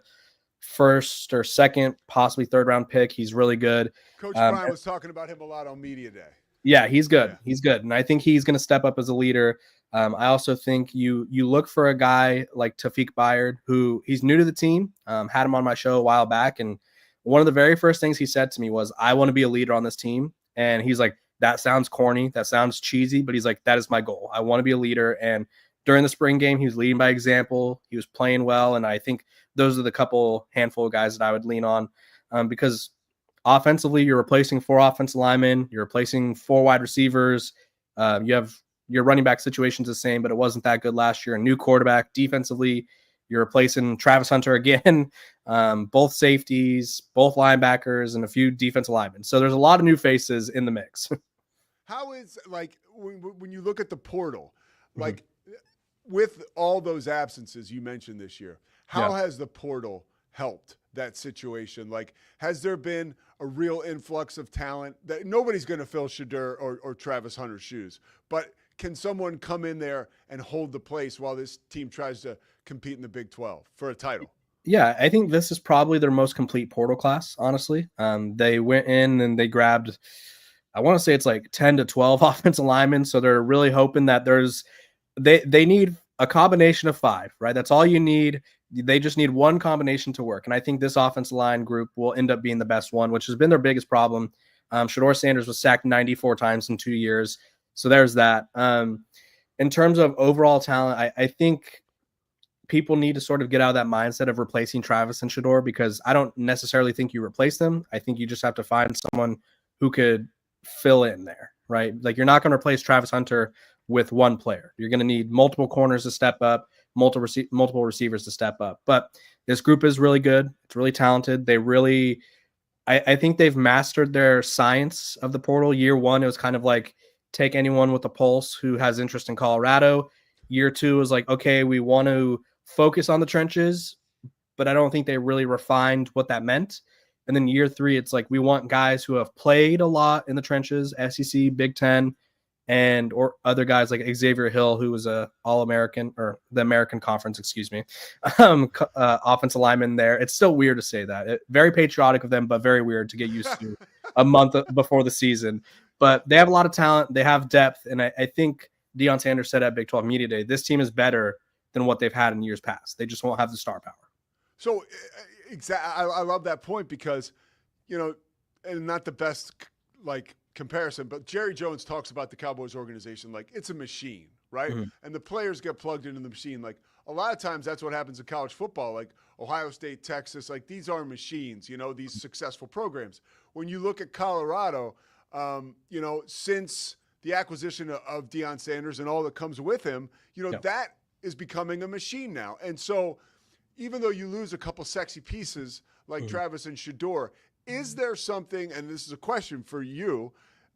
[SPEAKER 16] first or second, possibly third round pick. He's really good.
[SPEAKER 10] Coach Prime was talking about him a lot on Media Day.
[SPEAKER 16] Yeah, he's good. He's good. And I think he's going to step up as a leader. I also think you look for a guy like Tafik Bayard, who he's new to the team. Had him on my show a while back. And one of the very first things he said to me was, I want to be a leader on this team. And he's like, that sounds corny. That sounds cheesy. But he's like, that is my goal. I want to be a leader. And during the spring game, he was leading by example. He was playing well. And I think those are the handful of guys that I would lean on because offensively, you're replacing 4 offensive linemen. You're replacing 4 wide receivers. You have your running back situation's the same, but it wasn't that good last year. A new quarterback. Defensively, you're replacing Travis Hunter again, both safeties, both linebackers, and a few defensive linemen. So there's a lot of new faces in the mix.
[SPEAKER 10] How is, like, when you look at the portal, like, with all those absences you mentioned this year, how has the portal helped that situation? Like, has there been a real influx of talent that nobody's going to fill Shedeur or Travis Hunter's shoes, but can someone come in there and hold the place while this team tries to compete in the Big 12 for a title?
[SPEAKER 16] Yeah, I think this is probably their most complete portal class, honestly. They went in and they grabbed, I want to say it's like 10 to 12 offensive linemen. So they're really hoping that they need a combination of 5, right? That's all you need. They just need one combination to work. And I think this offensive line group will end up being the best one, which has been their biggest problem. Shedeur Sanders was sacked 94 times in 2 years. So there's that. In terms of overall talent, I think people need to sort of get out of that mindset of replacing Travis and Shedeur, because I don't necessarily think you replace them. I think you just have to find someone who could fill in there, right? Like, you're not going to replace Travis Hunter with one player. You're going to need multiple corners to step up, multiple receivers to step up. But this group is really good. It's really talented. They really, I think they've mastered their science of the portal. Year 1, it was kind of like, take anyone with a pulse who has interest in Colorado. Year 2 was like, okay, we want to focus on the trenches, but I don't think they really refined what that meant. And then year 3, it's like, we want guys who have played a lot in the trenches, SEC, Big Ten, or other guys like Xavier Hill, who was a All-American, or the American Conference, excuse me, offensive lineman there. It's still weird to say that. Very patriotic of them, but very weird to get used to a month before the season. But they have a lot of talent. They have depth. And I think Deion Sanders said at Big 12 Media Day, this team is better than what they've had in years past. They just won't have the star power.
[SPEAKER 10] So I love that point because, and not the best like comparison, but Jerry Jones talks about the Cowboys organization like it's a machine, right? Mm-hmm. And the players get plugged into the machine. Like, a lot of times that's what happens in college football, like Ohio State, Texas, like these are machines, these successful programs. When you look at Colorado, since the acquisition of Deion Sanders and all that comes with him, that is becoming a machine now. And so even though you lose a couple sexy pieces like Travis and Shedeur, is there something, and this is a question for you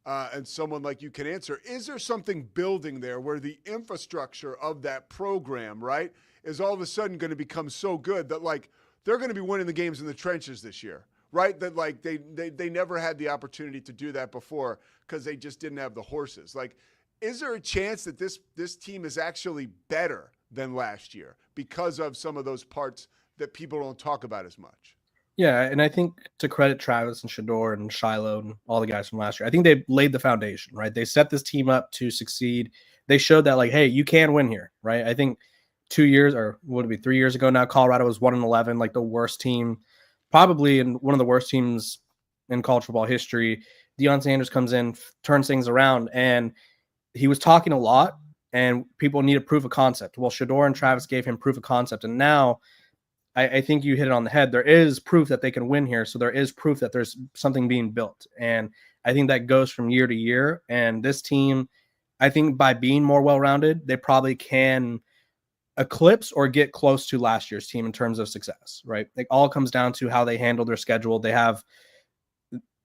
[SPEAKER 10] and someone like you can answer, is there something building there where the infrastructure of that program, right, is all of a sudden going to become so good that, like, they're going to be winning the games in the trenches this year, right? That, like, they never had the opportunity to do that before because they just didn't have the horses. Like, is there a chance that this team is actually better than last year because of some of those parts that people don't talk about as much?
[SPEAKER 16] Yeah, and I think to credit Travis and Shedeur and Shiloh and all the guys from last year, I think they laid the foundation, right? They set this team up to succeed. They showed that, like, hey, you can win here, right? I think 2 years, or would it be 3 years ago now, Colorado was 1-11, like the worst team, probably in one of the worst teams in college football history. Deion Sanders comes in, turns things around, and he was talking a lot, and people needed proof of concept. Well, Shedeur and Travis gave him proof of concept, and now I think you hit it on the head. There is proof that they can win here, so there is proof that there's something being built, and I think that goes from year to year. And this team, I think by being more well-rounded, they probably can eclipse or get close to last year's team in terms of success, right? It all comes down to how they handle their schedule. They have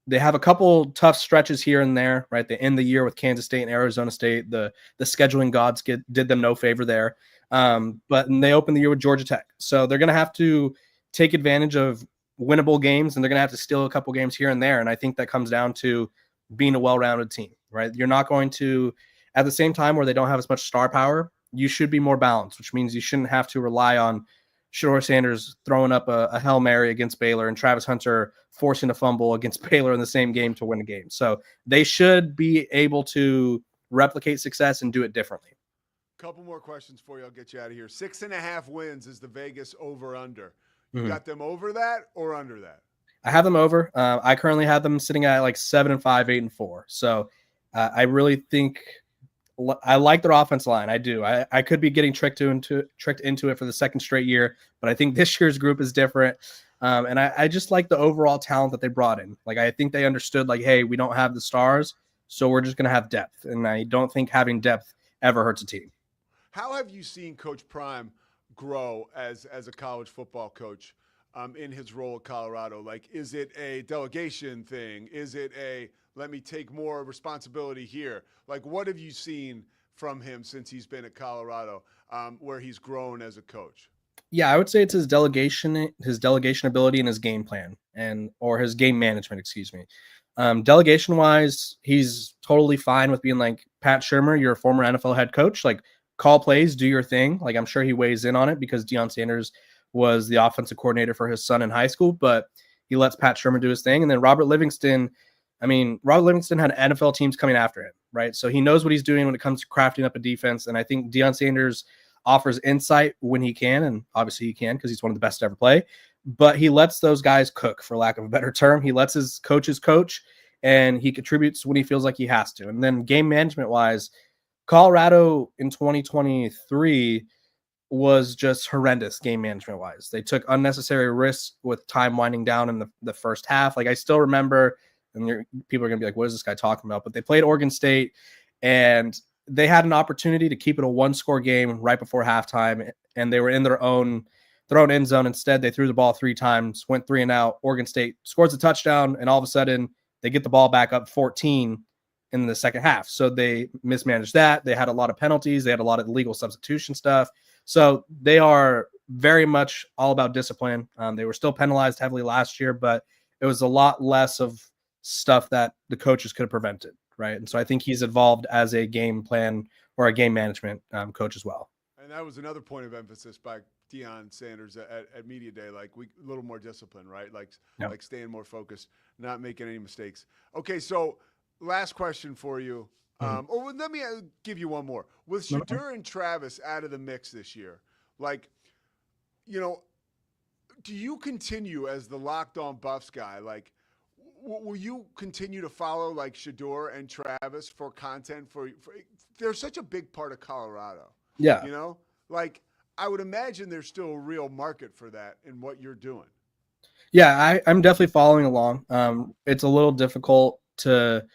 [SPEAKER 16] a couple tough stretches here and there, right? They end the year with Kansas State and Arizona State. The scheduling gods did them no favor there. But they open the year with Georgia Tech. So they're going to have to take advantage of winnable games, and they're going to have to steal a couple games here and there. And I think that comes down to being a well-rounded team, right? You're not going to, at the same time where they don't have as much star power, you should be more balanced, which means you shouldn't have to rely on Shador Sanders throwing up a Hail Mary against Baylor and Travis Hunter forcing a fumble against Baylor in the same game to win a game. So they should be able to replicate success and do it differently.
[SPEAKER 10] Couple more questions for you. I'll get you out of here. 6.5 wins is the Vegas over-under. You got them over that or under that?
[SPEAKER 16] I have them over. I currently have them sitting at like 7-5, 8-4. So I really think I like their offense line. I do. I could be getting tricked into it for the second straight year, but I think this year's group is different. And I just like the overall talent that they brought in. Like, I think they understood, like, hey, we don't have the stars, so we're just going to have depth. And I don't think having depth ever hurts a team.
[SPEAKER 10] How have you seen Coach Prime grow as a college football coach in his role at Colorado? Like, is it a delegation thing? Is it a let me take more responsibility here? Like, what have you seen from him since he's been at Colorado, where he's grown as a coach?
[SPEAKER 16] Yeah, I would say it's his delegation ability and his game plan or his game management, excuse me. Delegation wise, he's totally fine with being like, Pat Shurmur, you're a former NFL head coach. Like, call plays, do your thing. Like, I'm sure he weighs in on it because Deion Sanders was the offensive coordinator for his son in high school, but he lets Pat Shurmur do his thing. And then Robert Livingston had NFL teams coming after him, right? So he knows what he's doing when it comes to crafting up a defense. And I think Deion Sanders offers insight when he can, and obviously he can because he's one of the best to ever play. But he lets those guys cook, for lack of a better term. He lets his coaches coach, and he contributes when he feels like he has to. And then game management-wise, Colorado in 2023 was just horrendous game management wise. They took unnecessary risks with time winding down in the first half. Like, I still remember, and people are going to be like, what is this guy talking about? But they played Oregon State and they had an opportunity to keep it a 1-score game right before halftime. And they were in their own end zone. Instead, they threw the ball 3 times, went 3 and out. Oregon State scores a touchdown. And all of a sudden they get the ball back up 14 in the second half. So they mismanaged that. They had a lot of penalties. They had a lot of illegal substitution stuff. So they are very much all about discipline. They were still penalized heavily last year, but it was a lot less of stuff that the coaches could have prevented, right? And so I think he's evolved as a game plan or a game management coach as well.
[SPEAKER 10] And that was another point of emphasis by Deion Sanders at Media Day, like a little more discipline, right? Like staying more focused, not making any mistakes. Okay, so last question for you. Or let me give you one more. With Shador and Travis out of the mix this year, like, you know, do you continue as the Locked On Buffs guy? Like, will you continue to follow like Shador and Travis for content? For they're such a big part of Colorado.
[SPEAKER 16] Yeah.
[SPEAKER 10] You know, like, I would imagine there's still a real market for that in what you're doing.
[SPEAKER 16] Yeah, I'm definitely following along. It's a little difficult to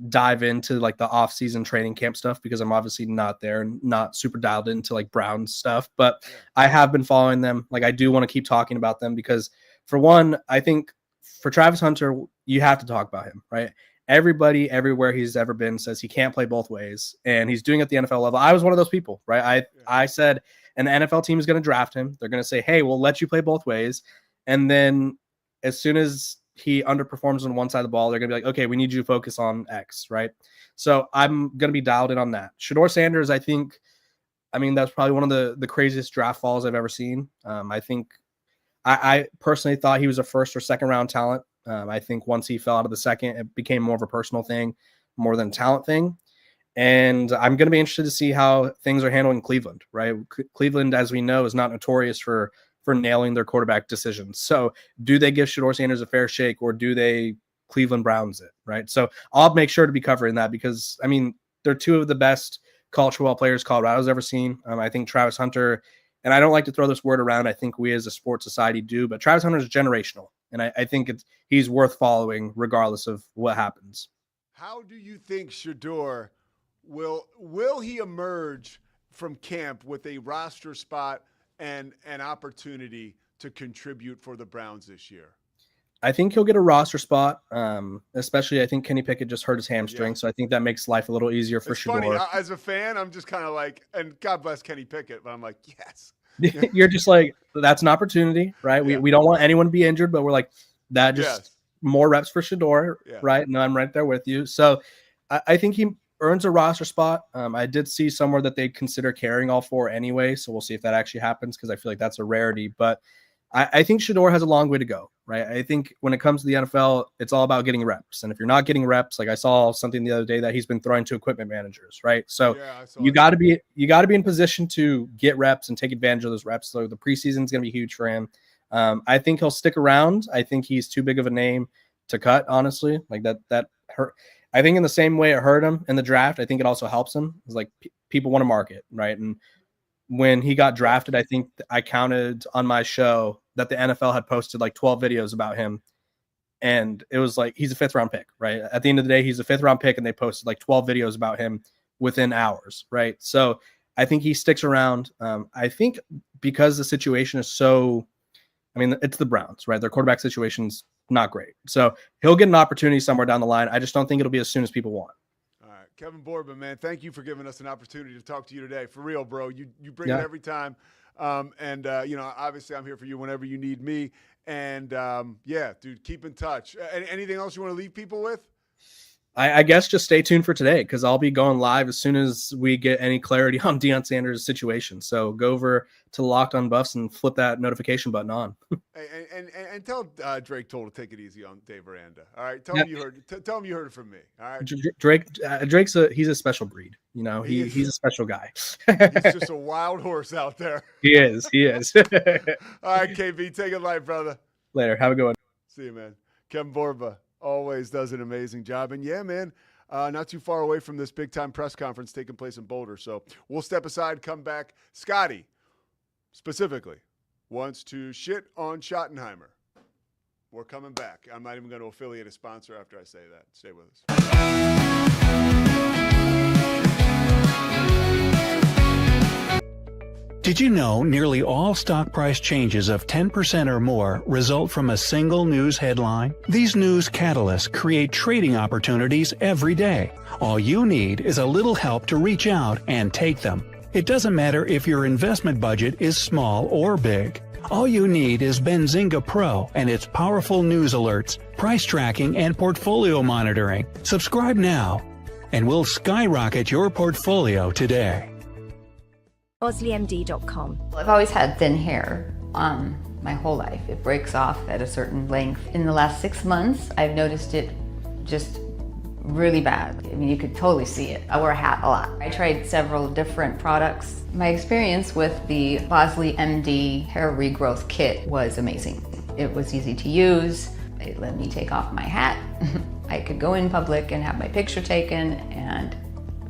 [SPEAKER 16] dive into like the off-season training camp stuff because I'm obviously not there and not super dialed into like Browns stuff, but I have been following them. Like, I do want to keep talking about them because, for one, I think for Travis Hunter, you have to talk about him, right? Everybody everywhere he's ever been says he can't play both ways, and he's doing it at the NFL level. I was one of those people, right? I said an NFL team is going to draft him. They're going to say, hey, we'll let you play both ways. And then as soon as he underperforms on one side of the ball, they're going to be like, okay, we need you to focus on X, right? So I'm going to be dialed in on that. Shador Sanders, I think, that's probably one of the craziest draft falls I've ever seen. I think I personally thought he was a first or second round talent. I think once he fell out of the second, it became more of a personal thing, more than a talent thing. And I'm going to be interested to see how things are handled in Cleveland, right? Cleveland, as we know, is not notorious for nailing their quarterback decisions. So do they give Shador Sanders a fair shake, or do they Cleveland Browns it, right? So I'll make sure to be covering that because, they're two of the best college football players Colorado's ever seen. I think Travis Hunter, and I don't like to throw this word around, I think we as a sports society do, but Travis Hunter is generational. And I think he's worth following regardless of what happens.
[SPEAKER 10] How do you think Shador will he emerge from camp with a roster spot and an opportunity to contribute for the Browns this year?
[SPEAKER 16] I think he'll get a roster spot. Especially, I think Kenny Pickett just hurt his hamstring, so I think that makes life a little easier for Shador.
[SPEAKER 10] Funny, as a fan, I'm just kind of like, and God bless Kenny Pickett, but I'm like, yes.
[SPEAKER 16] You're just like, that's an opportunity, right?
[SPEAKER 10] Yeah.
[SPEAKER 16] We don't want anyone to be injured, but we're like, that just more reps for Shador, right? No, I'm right there with you. So I think earns a roster spot. I did see somewhere that they'd consider carrying all 4 anyway, so we'll see if that actually happens because I feel like that's a rarity. But I think Shedeur has a long way to go, right? I think when it comes to the NFL, it's all about getting reps. And if you're not getting reps, like I saw something the other day that he's been throwing to equipment managers, right? So you got to be in position to get reps and take advantage of those reps. So the preseason is going to be huge for him. I think he'll stick around. I think he's too big of a name to cut, honestly. Like that hurt. I think in the same way it hurt him in the draft, I think it also helps him. It's like people want to market, right? And when he got drafted, I think I counted on my show that the NFL had posted like 12 videos about him. And it was like, he's a 5th round pick, right? At the end of the day, he's a 5th round pick, and they posted like 12 videos about him within hours, right? So I think he sticks around. I think because the situation is so, I mean, it's the Browns, right? Their quarterback situation's not great. So he'll get an opportunity somewhere down the line. I just don't think it'll be as soon as people want.
[SPEAKER 10] All right, Kevin Borba, man, thank you for giving us an opportunity to talk to you today. For real, bro. You bring it every time. Obviously I'm here for you whenever you need me. And, dude, keep in touch. Anything else you want to leave people with?
[SPEAKER 16] I guess just stay tuned for today because I'll be going live as soon as we get any clarity on Deion Sanders' situation. So go over to Locked On Buffs and flip that notification button on.
[SPEAKER 10] and tell Drake Toll to take it easy on Dave Aranda. All right, tell him you heard. Tell him you heard it from me. All right,
[SPEAKER 16] Drake's he's a special breed. You know, he's a special guy.
[SPEAKER 10] He's just a wild horse out there.
[SPEAKER 16] He is.
[SPEAKER 10] All right, KB, take it light, brother.
[SPEAKER 16] Later. Have a good one.
[SPEAKER 10] See you, man. Kevin Borba always does an amazing job. And yeah, man, not too far away from this big-time press conference taking place in Boulder. So we'll step aside, come back. Scotty, specifically, wants to shit on Schottenheimer. We're coming back. I'm not even going to affiliate a sponsor after I say that. Stay with us.
[SPEAKER 17] Did you know nearly all stock price changes of 10% or more result from a single news headline? These news catalysts create trading opportunities every day. All you need is a little help to reach out and take them. It doesn't matter if your investment budget is small or big. All you need is Benzinga Pro and its powerful news alerts, price tracking, and portfolio monitoring. Subscribe now, and we'll skyrocket your portfolio today.
[SPEAKER 18] BosleyMD.com. I've always had thin hair my whole life. It breaks off at a certain length. In the last 6 months, I've noticed it just really bad. I mean, you could totally see it. I wear a hat a lot. I tried several different products. My experience with the Bosley MD hair regrowth kit was amazing. It was easy to use. It let me take off my hat. I could go in public and have my picture taken and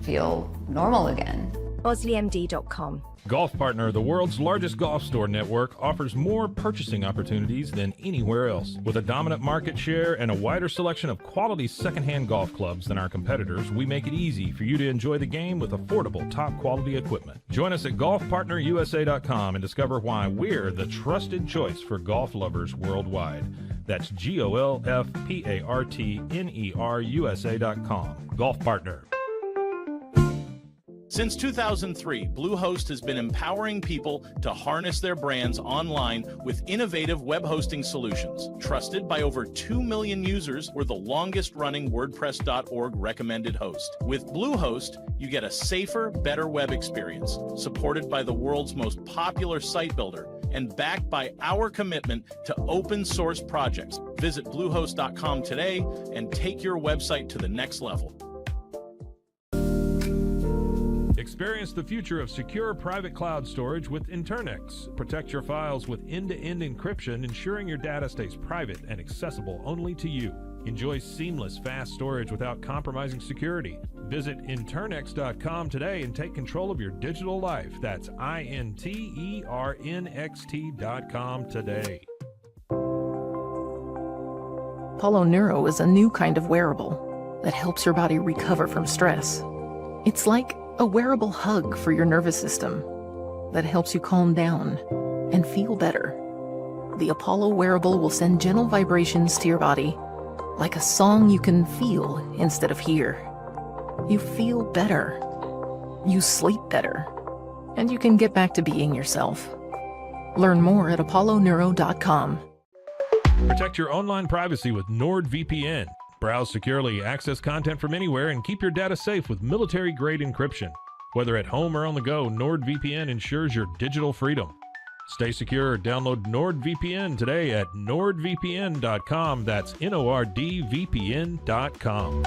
[SPEAKER 18] feel normal again. BosleyMD.com.
[SPEAKER 7] Golf Partner, the world's largest golf store network, offers more purchasing opportunities than anywhere else. With a dominant market share and a wider selection of quality secondhand golf clubs than our competitors, we make it easy for you to enjoy the game with affordable, top-quality equipment. Join us at golfpartnerusa.com and discover why we're the trusted choice for golf lovers worldwide. That's GOLFPARTNERUSA.com. Golf Partner.
[SPEAKER 19] Since 2003, Bluehost has been empowering people to harness their brands online with innovative web hosting solutions. Trusted by over 2 million users, we're the longest-running WordPress.org recommended host. With Bluehost, you get a safer, better web experience, supported by the world's most popular site builder, and backed by our commitment to open source projects. Visit Bluehost.com today and take your website to the next level.
[SPEAKER 7] Experience the future of secure private cloud storage with Internix. Protect your files with end-to-end encryption, ensuring your data stays private and accessible only to you. Enjoy seamless, fast storage without compromising security. Visit Internix.com today and take control of your digital life. That's INTERNXT.com today.
[SPEAKER 20] Apollo Neuro is a new kind of wearable that helps your body recover from stress. It's like a wearable hug for your nervous system that helps you calm down and feel better. The Apollo wearable will send gentle vibrations to your body, like a song you can feel instead of hear. You feel better, you sleep better, and you can get back to being yourself. Learn more at apolloneuro.com.
[SPEAKER 7] Protect your online privacy with NordVPN. Browse securely, access content from anywhere, and keep your data safe with military-grade encryption. Whether at home or on the go, NordVPN ensures your digital freedom. Stay secure. Download NordVPN today at nordvpn.com. That's NORDVPN.com.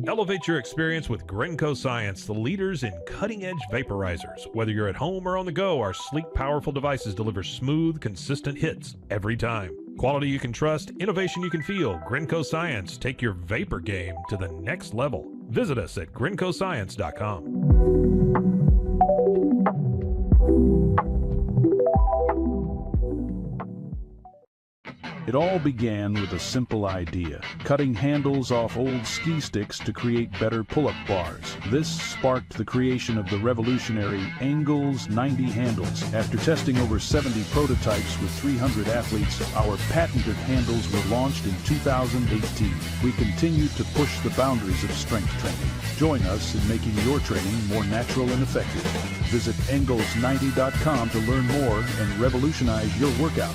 [SPEAKER 7] Elevate your experience with Grenco Science, the leaders in cutting-edge vaporizers. Whether you're at home or on the go, our sleek, powerful devices deliver smooth, consistent hits every time. Quality you can trust, innovation you can feel. Grenco Science. Take your vapor game to the next level. Visit us at GrencoScience.com.
[SPEAKER 21] It all began with a simple idea, cutting handles off old ski sticks to create better pull-up bars. This sparked the creation of the revolutionary Angles 90 handles. After testing over 70 prototypes with 300 athletes, our patented handles were launched in 2018. We continue to push the boundaries of strength training. Join us in making your training more natural and effective. Visit Angles90.com to learn more and revolutionize your workout.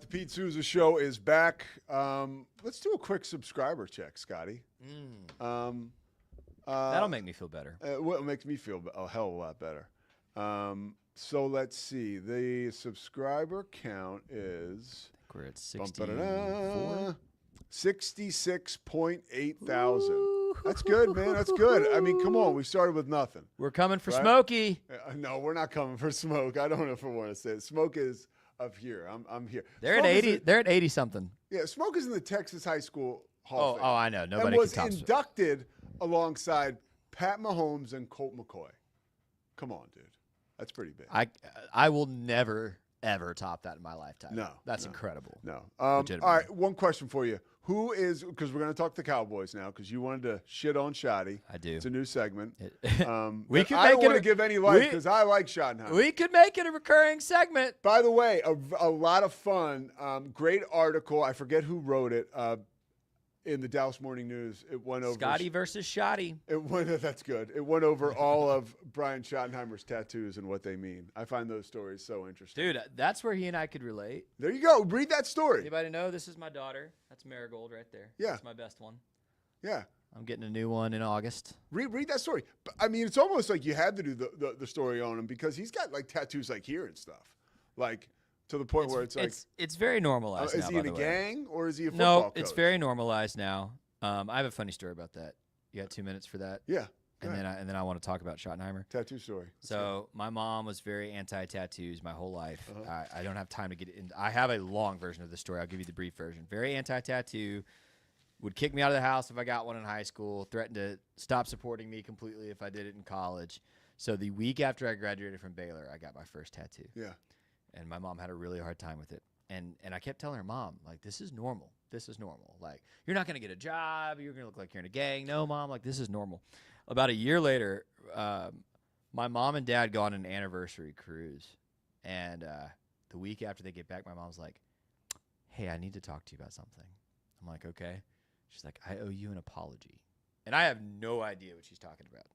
[SPEAKER 10] Pete Sousa Show is back. Let's do a quick subscriber check, Scotty.
[SPEAKER 9] That'll make me feel better.
[SPEAKER 10] Well, it makes me feel a hell of a lot better. So let's see. The subscriber count is...
[SPEAKER 9] We're at 64.
[SPEAKER 10] 66.8 thousand. That's good, man. That's good. I mean, come on. We started with nothing.
[SPEAKER 9] We're coming for
[SPEAKER 10] right?
[SPEAKER 9] Smokey.
[SPEAKER 10] No, we're not coming for Smoke. I don't know if I want to say it. Smoke is... up here. I'm here.
[SPEAKER 9] They're at 80. They're at 80 something.
[SPEAKER 10] Yeah, Smoke is in the Texas High School Hall of Fame.
[SPEAKER 9] Oh, I know. Nobody
[SPEAKER 10] and was
[SPEAKER 9] can top
[SPEAKER 10] inducted alongside Pat Mahomes and Colt McCoy. Come on, dude. That's pretty big.
[SPEAKER 9] I will never ever top that in my lifetime.
[SPEAKER 10] No,
[SPEAKER 9] that's incredible.
[SPEAKER 10] No. All right, one question for you. Who is, because we're going to talk the Cowboys now, because you wanted to shit on Shoddy.
[SPEAKER 9] I do.
[SPEAKER 10] It's a new segment.
[SPEAKER 9] We could
[SPEAKER 10] I don't
[SPEAKER 9] make
[SPEAKER 10] want to give any life because I like Schottenheimer.
[SPEAKER 9] We could make it a recurring segment.
[SPEAKER 10] By the way, a lot of fun. Great article. I forget who wrote it. In the Dallas Morning News, it went over
[SPEAKER 9] Scotty versus Shoddy.
[SPEAKER 10] It went. That's good. It went over all of Brian Schottenheimer's tattoos and what they mean. I find those stories so interesting.
[SPEAKER 9] Dude, that's where he and I could relate.
[SPEAKER 10] There you go. Read that story.
[SPEAKER 9] Anybody know? This is my daughter. That's Marigold right there.
[SPEAKER 10] Yeah.
[SPEAKER 9] That's my best one.
[SPEAKER 10] Yeah.
[SPEAKER 9] I'm getting a new one in August.
[SPEAKER 10] Read that story. I mean, it's almost like you had to do the story on him because he's got like tattoos like here and stuff. Like to the point where it's like
[SPEAKER 9] it's very normalized.
[SPEAKER 10] Is
[SPEAKER 9] now,
[SPEAKER 10] he in a gang or is he a
[SPEAKER 9] No,
[SPEAKER 10] football coach?
[SPEAKER 9] it's very normalized now. I have a funny story about that. You got 2 minutes for that?
[SPEAKER 10] Yeah.
[SPEAKER 9] And then I want to talk about Schottenheimer.
[SPEAKER 10] Tattoo story.
[SPEAKER 9] So my mom was very anti-tattoos my whole life. I don't have time to get in. I have a long version of the story. I'll give you the brief version. Very anti-tattoo. Would kick me out of the house if I got one in high school. Threatened to stop supporting me completely if I did it in college. So the week after I graduated from Baylor, I got my first tattoo.
[SPEAKER 10] Yeah.
[SPEAKER 9] And my mom had a really hard time with it. And I kept telling her, Mom, like, this is normal. This is normal. Like, you're not going to get a job. You're going to look like you're in a gang. No, Mom, like, this is normal. About a year later, my mom and dad go on an anniversary cruise. And the week after they get back, my mom's like, hey, I need to talk to you about something. I'm like, okay. She's like, I owe you an apology. And I have no idea what she's talking about.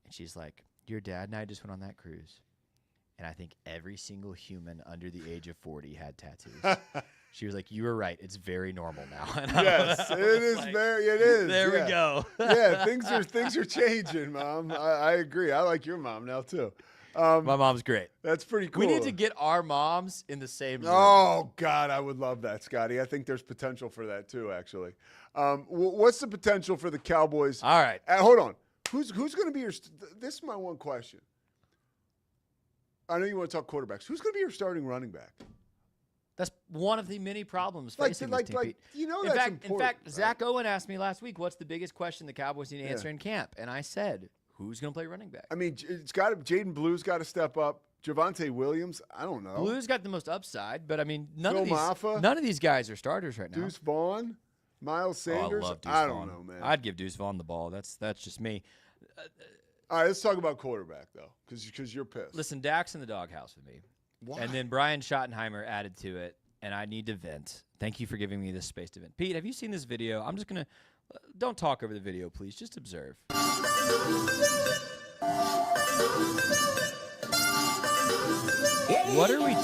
[SPEAKER 9] And she's like, your dad and I just went on that cruise. And I think every single human under the age of 40 had tattoos. She was like, you were right. It's very normal now. And
[SPEAKER 10] Yes, it is
[SPEAKER 9] like,
[SPEAKER 10] very. It is.
[SPEAKER 9] There
[SPEAKER 10] yeah.
[SPEAKER 9] we go.
[SPEAKER 10] Yeah, things are changing, Mom. I agree. I like your mom now too.
[SPEAKER 9] My mom's great.
[SPEAKER 10] That's pretty cool.
[SPEAKER 9] We need to get our moms in the same room.
[SPEAKER 10] Oh God, I would love that, Scotty. I think there's potential for that too. Actually, what's the potential for the Cowboys?
[SPEAKER 9] All right,
[SPEAKER 10] hold on. Who's going to be your? This is my one question. I know you want to talk quarterbacks. Who's going to be your starting running back?
[SPEAKER 9] That's one of the many problems
[SPEAKER 10] Like,
[SPEAKER 9] facing
[SPEAKER 10] like,
[SPEAKER 9] this team.
[SPEAKER 10] like you know,
[SPEAKER 9] in
[SPEAKER 10] that's
[SPEAKER 9] fact,
[SPEAKER 10] important.
[SPEAKER 9] In fact,
[SPEAKER 10] right?
[SPEAKER 9] Zach Owen asked me last week, "What's the biggest question the Cowboys need to answer in camp?" And I said, "Who's going to play running back?"
[SPEAKER 10] I mean, it's got Jaden Blue's got to step up. Javonte Williams, I don't know.
[SPEAKER 9] Blue's got the most upside, but I mean, none
[SPEAKER 10] Phil
[SPEAKER 9] of these
[SPEAKER 10] Maffa?
[SPEAKER 9] none of these guys are starters right now.
[SPEAKER 10] Deuce Vaughn, Miles Sanders.
[SPEAKER 9] Oh, I love Deuce
[SPEAKER 10] I
[SPEAKER 9] Vaughn.
[SPEAKER 10] don't know, man.
[SPEAKER 9] I'd give Deuce Vaughn the ball. That's just me.
[SPEAKER 10] All right, let's talk about quarterback though, because you're pissed.
[SPEAKER 9] Listen, Dak's in the doghouse with me.
[SPEAKER 10] Why?
[SPEAKER 9] And then Brian Schottenheimer added to it, and I need to vent. Thank you for giving me this space to vent. Pete, have you seen this video? Don't talk over the video, please. Just observe. What are we doing?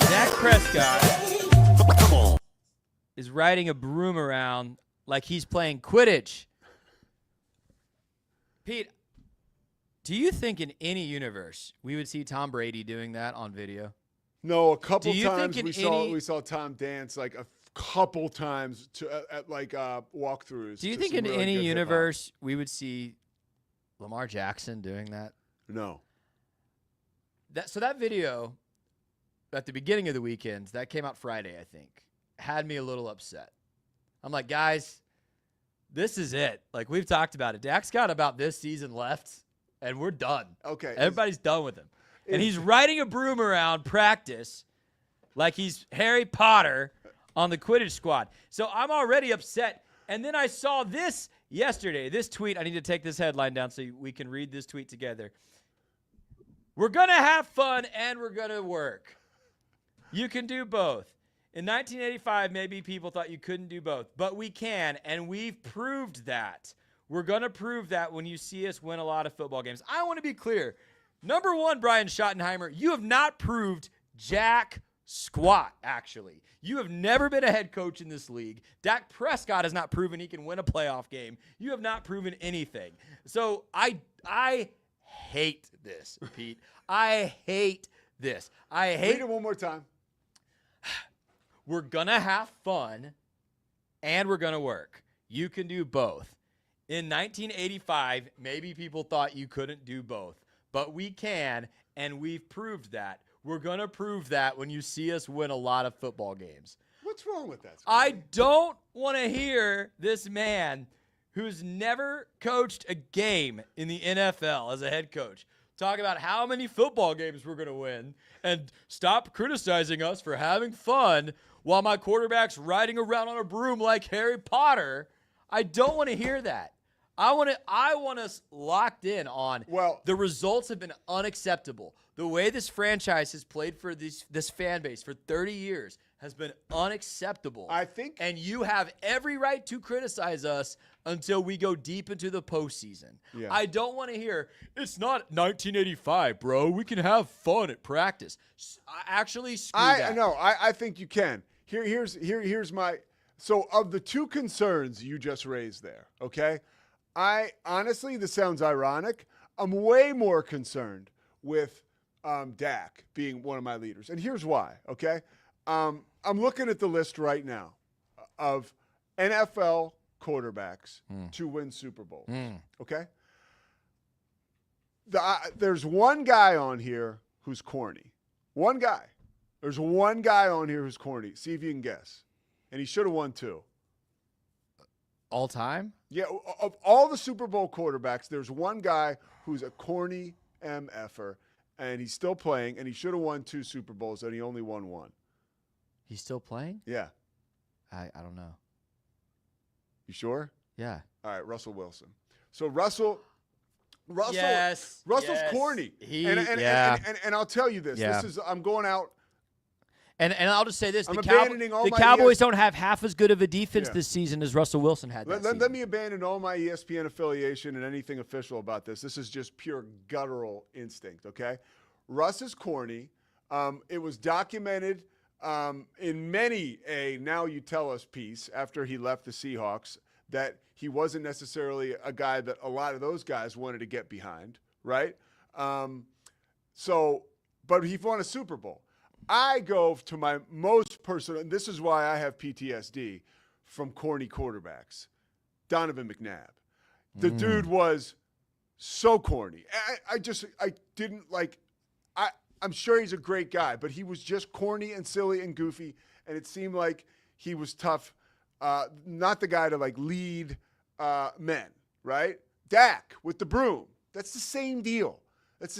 [SPEAKER 9] Dak Prescott is riding a broom around like he's playing Quidditch. Pete, do you think in any universe we would see Tom Brady doing that on video?
[SPEAKER 10] No, a couple
[SPEAKER 9] Do you
[SPEAKER 10] times
[SPEAKER 9] think
[SPEAKER 10] we saw Tom dance like a couple times at walkthroughs.
[SPEAKER 9] Do you
[SPEAKER 10] to
[SPEAKER 9] think
[SPEAKER 10] some
[SPEAKER 9] in
[SPEAKER 10] really
[SPEAKER 9] any
[SPEAKER 10] good hip-hop.
[SPEAKER 9] universe we would see Lamar Jackson doing that?
[SPEAKER 10] No.
[SPEAKER 9] So that video at the beginning of the weekend, that came out Friday, I think, had me a little upset. I'm like, guys, this is it. Like, we've talked about it. Dak's got about this season left, and we're done.
[SPEAKER 10] Okay.
[SPEAKER 9] Everybody's done with him. And he's riding a broom around practice like he's Harry Potter on the Quidditch squad. So I'm already upset. And then I saw this yesterday, this tweet. I need to take this headline down so we can read this tweet together. We're going to have fun and we're going to work. You can do both. In 1985, maybe people thought you couldn't do both, but we can, and we've proved that. We're going to prove that when you see us win a lot of football games. I want to be clear. Number one, Brian Schottenheimer, you have not proved jack squat, actually. You have never been a head coach in this league. Dak Prescott has not proven he can win a playoff game. You have not proven anything. So I hate this, Pete. I hate this.
[SPEAKER 10] Read it one more time.
[SPEAKER 9] We're going to have fun and we're going to work. You can do both. In 1985, maybe people thought you couldn't do both, but we can, and we've proved that. We're going to prove that when you see us win a lot of football games.
[SPEAKER 10] What's wrong with that, Scott?
[SPEAKER 9] I don't want to hear this man who's never coached a game in the NFL as a head coach talk about how many football games we're going to win and stop criticizing us for having fun while my quarterback's riding around on a broom like Harry Potter. I don't want to hear that. I want us locked in on the results have been unacceptable. The way this franchise has played for this fan base for 30 years has been unacceptable. And you have every right to criticize us until we go deep into the postseason.
[SPEAKER 10] Yeah.
[SPEAKER 9] I don't want to hear, it's not 1985, bro. We can have fun at practice. Actually, screw that.
[SPEAKER 10] No, I think you can. Here's my – so of the two concerns you just raised there, okay, I honestly, this sounds ironic. I'm way more concerned with Dak being one of my leaders. And here's why, okay? I'm looking at the list right now of NFL quarterbacks to win Super Bowls, okay? There's one guy on here who's corny. One guy. There's one guy on here who's corny. See if you can guess. And he should have won two.
[SPEAKER 9] All time?
[SPEAKER 10] Yeah, of all the Super Bowl quarterbacks, there's one guy who's a corny MFer, and he's still playing, and he should have won two Super Bowls, and he only won one.
[SPEAKER 9] He's still playing?
[SPEAKER 10] Yeah.
[SPEAKER 9] I don't know.
[SPEAKER 10] You sure?
[SPEAKER 9] Yeah.
[SPEAKER 10] All right, Russell Wilson. So Russell's
[SPEAKER 9] yes.
[SPEAKER 10] corny. And I'll tell you this.
[SPEAKER 9] Yeah.
[SPEAKER 10] I'm going out.
[SPEAKER 9] And I'll just say this:
[SPEAKER 10] I'm
[SPEAKER 9] the
[SPEAKER 10] abandoning all my
[SPEAKER 9] Cowboys don't have half as good of a defense this season as Russell Wilson had.
[SPEAKER 10] Let me abandon all my ESPN affiliation and anything official about this. This is just pure guttural instinct. Okay, Russ is corny. It was documented in many a Now You Tell Us piece after he left the Seahawks that he wasn't necessarily a guy that a lot of those guys wanted to get behind, right? But he won a Super Bowl. I go to my most personal, and this is why I have PTSD from corny quarterbacks. Donovan McNabb. The dude was so corny. I'm sure he's a great guy, but he was just corny and silly and goofy, and it seemed like he was tough. Not the guy to lead men, right? Dak with the broom. That's the same deal. It's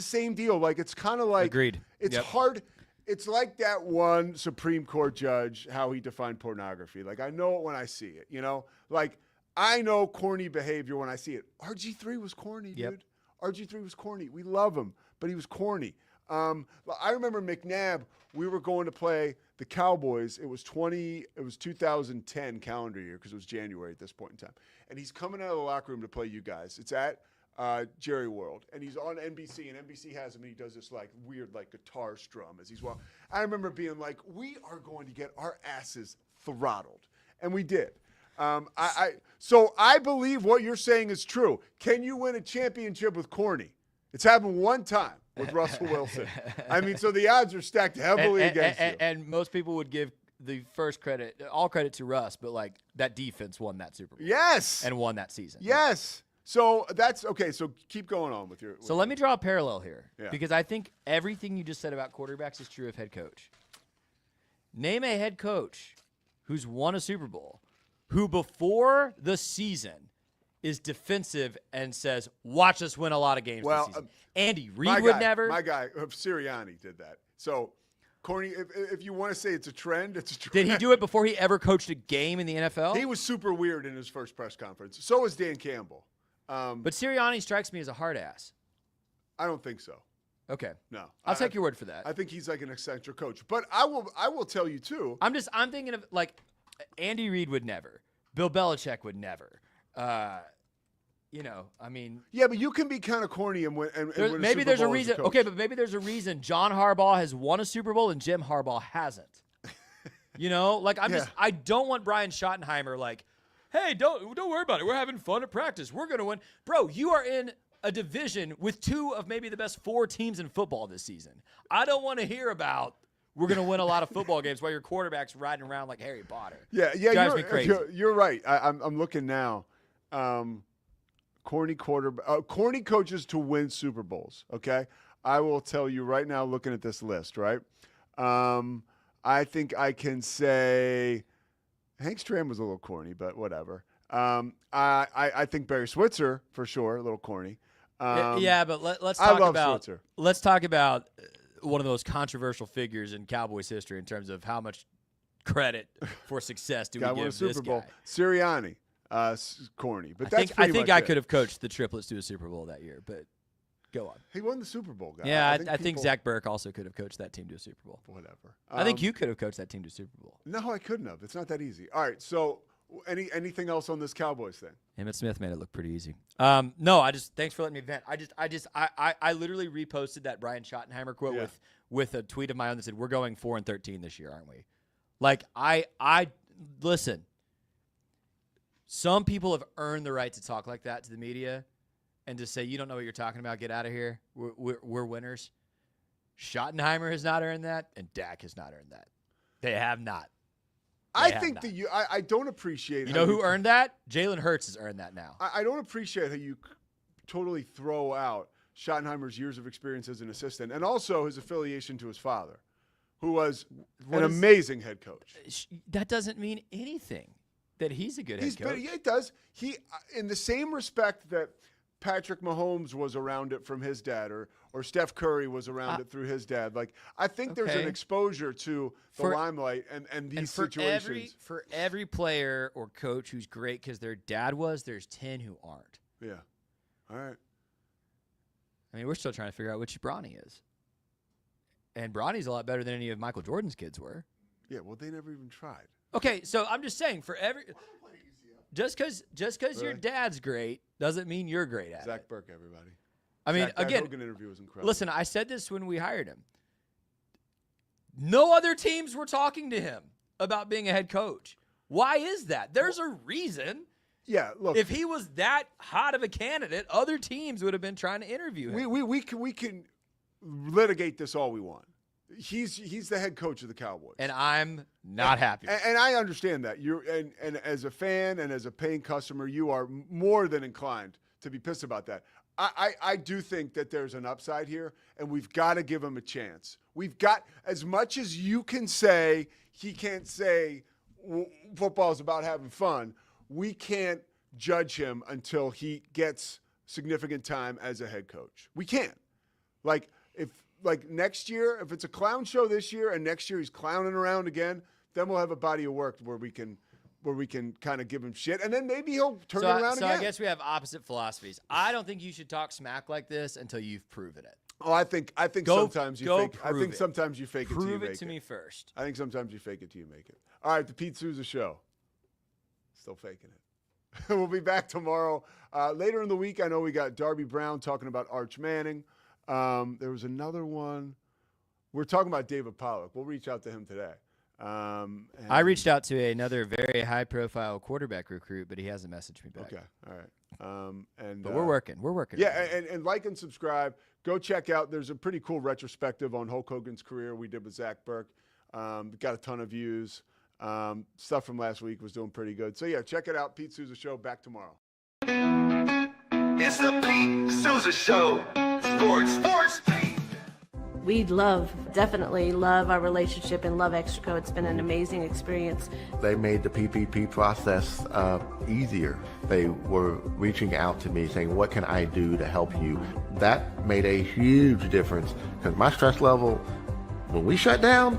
[SPEAKER 10] kind of like
[SPEAKER 9] agreed.
[SPEAKER 10] It's hard. It's like that one Supreme Court judge, how he defined pornography. I know it when I see it, I know corny behavior when I see it. RG3 was corny, dude. RG3 was corny. We love him, but he was corny. I remember McNabb, we were going to play the Cowboys. It was 2010 calendar year because it was January at this point in time. And he's coming out of the locker room to play you guys. It's at Jerry World. And he's on NBC, and NBC has him, and he does this like weird like guitar strum as he's walking. I remember being like, we are going to get our asses throttled. And we did. So I believe what you're saying is true. Can you win a championship with Corny? It's happened one time with Russell Wilson. I mean, so the odds are stacked heavily against you.
[SPEAKER 9] And most people would give the first credit, all credit to Russ, but like that defense won that Super Bowl.
[SPEAKER 10] Yes.
[SPEAKER 9] And won that season.
[SPEAKER 10] Yes. So that's okay. So keep going on with your.
[SPEAKER 9] So let me draw a parallel here
[SPEAKER 10] because
[SPEAKER 9] I think everything you just said about quarterbacks is true of head coach. Name a head coach who's won a Super Bowl who before the season is defensive and says, watch us win a lot of games this season. Andy Reid would never.
[SPEAKER 10] My guy, Sirianni, did that. So, Corny, if you want to say it's a trend, it's a trend.
[SPEAKER 9] Did he do it before he ever coached a game in the NFL?
[SPEAKER 10] He was super weird in his first press conference. So was Dan Campbell.
[SPEAKER 9] But Sirianni strikes me as a hard ass.
[SPEAKER 10] I don't think so.
[SPEAKER 9] Okay.
[SPEAKER 10] No.
[SPEAKER 9] I'll take your word for that.
[SPEAKER 10] I think he's like an eccentric coach. But I will tell you, too.
[SPEAKER 9] I'm thinking of, like, Andy Reid would never. Bill Belichick would never. I mean.
[SPEAKER 10] Yeah, but you can be kind of corny and win.
[SPEAKER 9] Maybe there's a reason. Okay, but maybe there's a reason John Harbaugh has won a Super Bowl and Jim Harbaugh hasn't. I don't want Brian Schottenheimer like, hey, don't worry about it. We're having fun at practice. We're going to win. Bro, you are in a division with two of maybe the best 4 teams in football this season. I don't want to hear about we're going to win a lot of football games while your quarterback's riding around like Harry Potter.
[SPEAKER 10] Yeah,
[SPEAKER 9] drives me crazy.
[SPEAKER 10] You're right. I'm looking now. Corny coaches to win Super Bowls. Okay, I will tell you right now. Looking at this list, right? I think I can say Hank Stram was a little corny, but whatever. I think Barry Switzer for sure, a little corny.
[SPEAKER 9] But let's talk about one of the most controversial figures in Cowboys history in terms of how much credit for success do we give this
[SPEAKER 10] Super Bowl.
[SPEAKER 9] guy.
[SPEAKER 10] Sirianni, corny, but
[SPEAKER 9] I think I could have coached the triplets to a Super Bowl that year, but go on.
[SPEAKER 10] He won the Super Bowl, guy.
[SPEAKER 9] Yeah, I think Zach Burke also could have coached that team to a Super Bowl.
[SPEAKER 10] Whatever.
[SPEAKER 9] I think you could have coached that team to a Super Bowl.
[SPEAKER 10] No, I couldn't have. It's not that easy. All right, so anything else on this Cowboys thing?
[SPEAKER 9] Emmett Smith made it look pretty easy. No, thanks for letting me vent. I literally reposted that Brian Schottenheimer quote with a tweet of my own that said, "We're going 4-13 this year, aren't we?" Like I listen. Some people have earned the right to talk like that to the media, and to say you don't know what you're talking about. Get out of here. We're winners. Schottenheimer has not earned that, and Dak has not earned that. They have not.
[SPEAKER 10] I think that I don't appreciate.
[SPEAKER 9] You know who earned that? Jalen Hurts has earned that now.
[SPEAKER 10] I don't appreciate how you totally throw out Schottenheimer's years of experience as an assistant and also his affiliation to his father, who was an amazing head coach.
[SPEAKER 9] That doesn't mean anything that he's a good head coach.
[SPEAKER 10] Yeah, it does. He, in the same respect that Patrick Mahomes was around it from his dad, or Steph Curry was around it through his dad. Like, I think there's an exposure to the limelight and these situations.
[SPEAKER 9] For every player or coach who's great because their dad was, there's 10 who aren't.
[SPEAKER 10] Yeah. All right.
[SPEAKER 9] I mean, we're still trying to figure out which Bronny is. And Bronny's a lot better than any of Michael Jordan's kids were.
[SPEAKER 10] Yeah, well, they never even tried.
[SPEAKER 9] Okay, so I'm just saying, for every just because your dad's great doesn't mean you're great at it.
[SPEAKER 10] Zach Burke, everybody.
[SPEAKER 9] I mean,
[SPEAKER 10] that
[SPEAKER 9] again,
[SPEAKER 10] Hogan interview was incredible.
[SPEAKER 9] Listen, I said this when we hired him. No other teams were talking to him about being a head coach. Why is that? There's a reason.
[SPEAKER 10] Yeah, look.
[SPEAKER 9] If he was that hot of a candidate, other teams would have been trying to interview him.
[SPEAKER 10] We can litigate this all we want. He's the head coach of the Cowboys,
[SPEAKER 9] and I'm not happy.
[SPEAKER 10] And I understand that and as a fan and as a paying customer, you are more than inclined to be pissed about that. I do think that there's an upside here, and we've got to give him a chance. We've got, as much as you can say he can't say football is about having fun, we can't judge him until he gets significant time as a head coach. We can't. Like next year, if it's a clown show this year and next year he's clowning around again, then we'll have a body of work where we can kind of give him shit, and then maybe he'll turn it around again.
[SPEAKER 9] So I guess we have opposite philosophies. I don't think you should talk smack like this until you've proven it.
[SPEAKER 10] Oh, I think sometimes you fake. I think sometimes you fake it till you make it.
[SPEAKER 9] Prove it to me first.
[SPEAKER 10] I think sometimes you fake it till you make it. All right, the Pete Sousa Show. Still faking it. We'll be back tomorrow. Later in the week, I know we got Darby Brown talking about Arch Manning. There was another one. We're talking about David Pollock. We'll reach out to him today.
[SPEAKER 9] I reached out to another very high-profile quarterback recruit, but he hasn't messaged me back.
[SPEAKER 10] Okay, all right.
[SPEAKER 9] But we're working. We're working.
[SPEAKER 10] Yeah, and like and subscribe. Go check out. There's a pretty cool retrospective on Hulk Hogan's career we did with Zach Burke. Got a ton of views. Stuff from last week was doing pretty good. So, yeah, check it out. Pete Sousa Show, back tomorrow.
[SPEAKER 1] It's the Pete Sousa Show. Sports.
[SPEAKER 4] We definitely love our relationship and love Extraco. It's been an amazing experience.
[SPEAKER 5] They made the PPP process easier. They were reaching out to me saying, what can I do to help you? That made a huge difference because my stress level, when we shut down,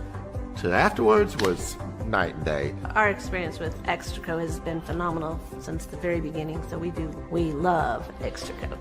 [SPEAKER 5] to afterwards was night and day.
[SPEAKER 4] Our experience with Extraco has been phenomenal since the very beginning, so we love Extraco.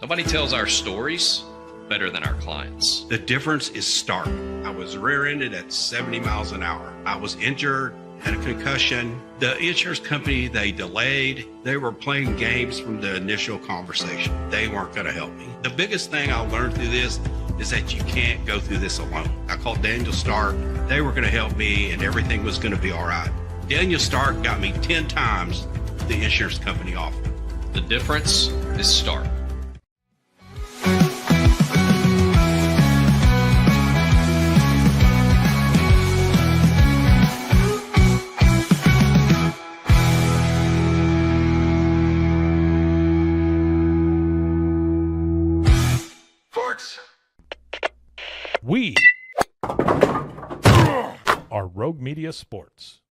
[SPEAKER 2] Nobody tells our stories better than our clients.
[SPEAKER 22] The difference is stark. I was rear-ended at 70 miles an hour. I was injured, had a concussion. The insurance company, they delayed. They were playing games from the initial conversation. They weren't going to help me. The biggest thing I learned through this is that you can't go through this alone. I called Daniel Stark. They were going to help me and everything was going to be all right. Daniel Stark got me 10 times the insurance company offered.
[SPEAKER 2] The difference is stark.
[SPEAKER 7] We are Rogue Media Sports.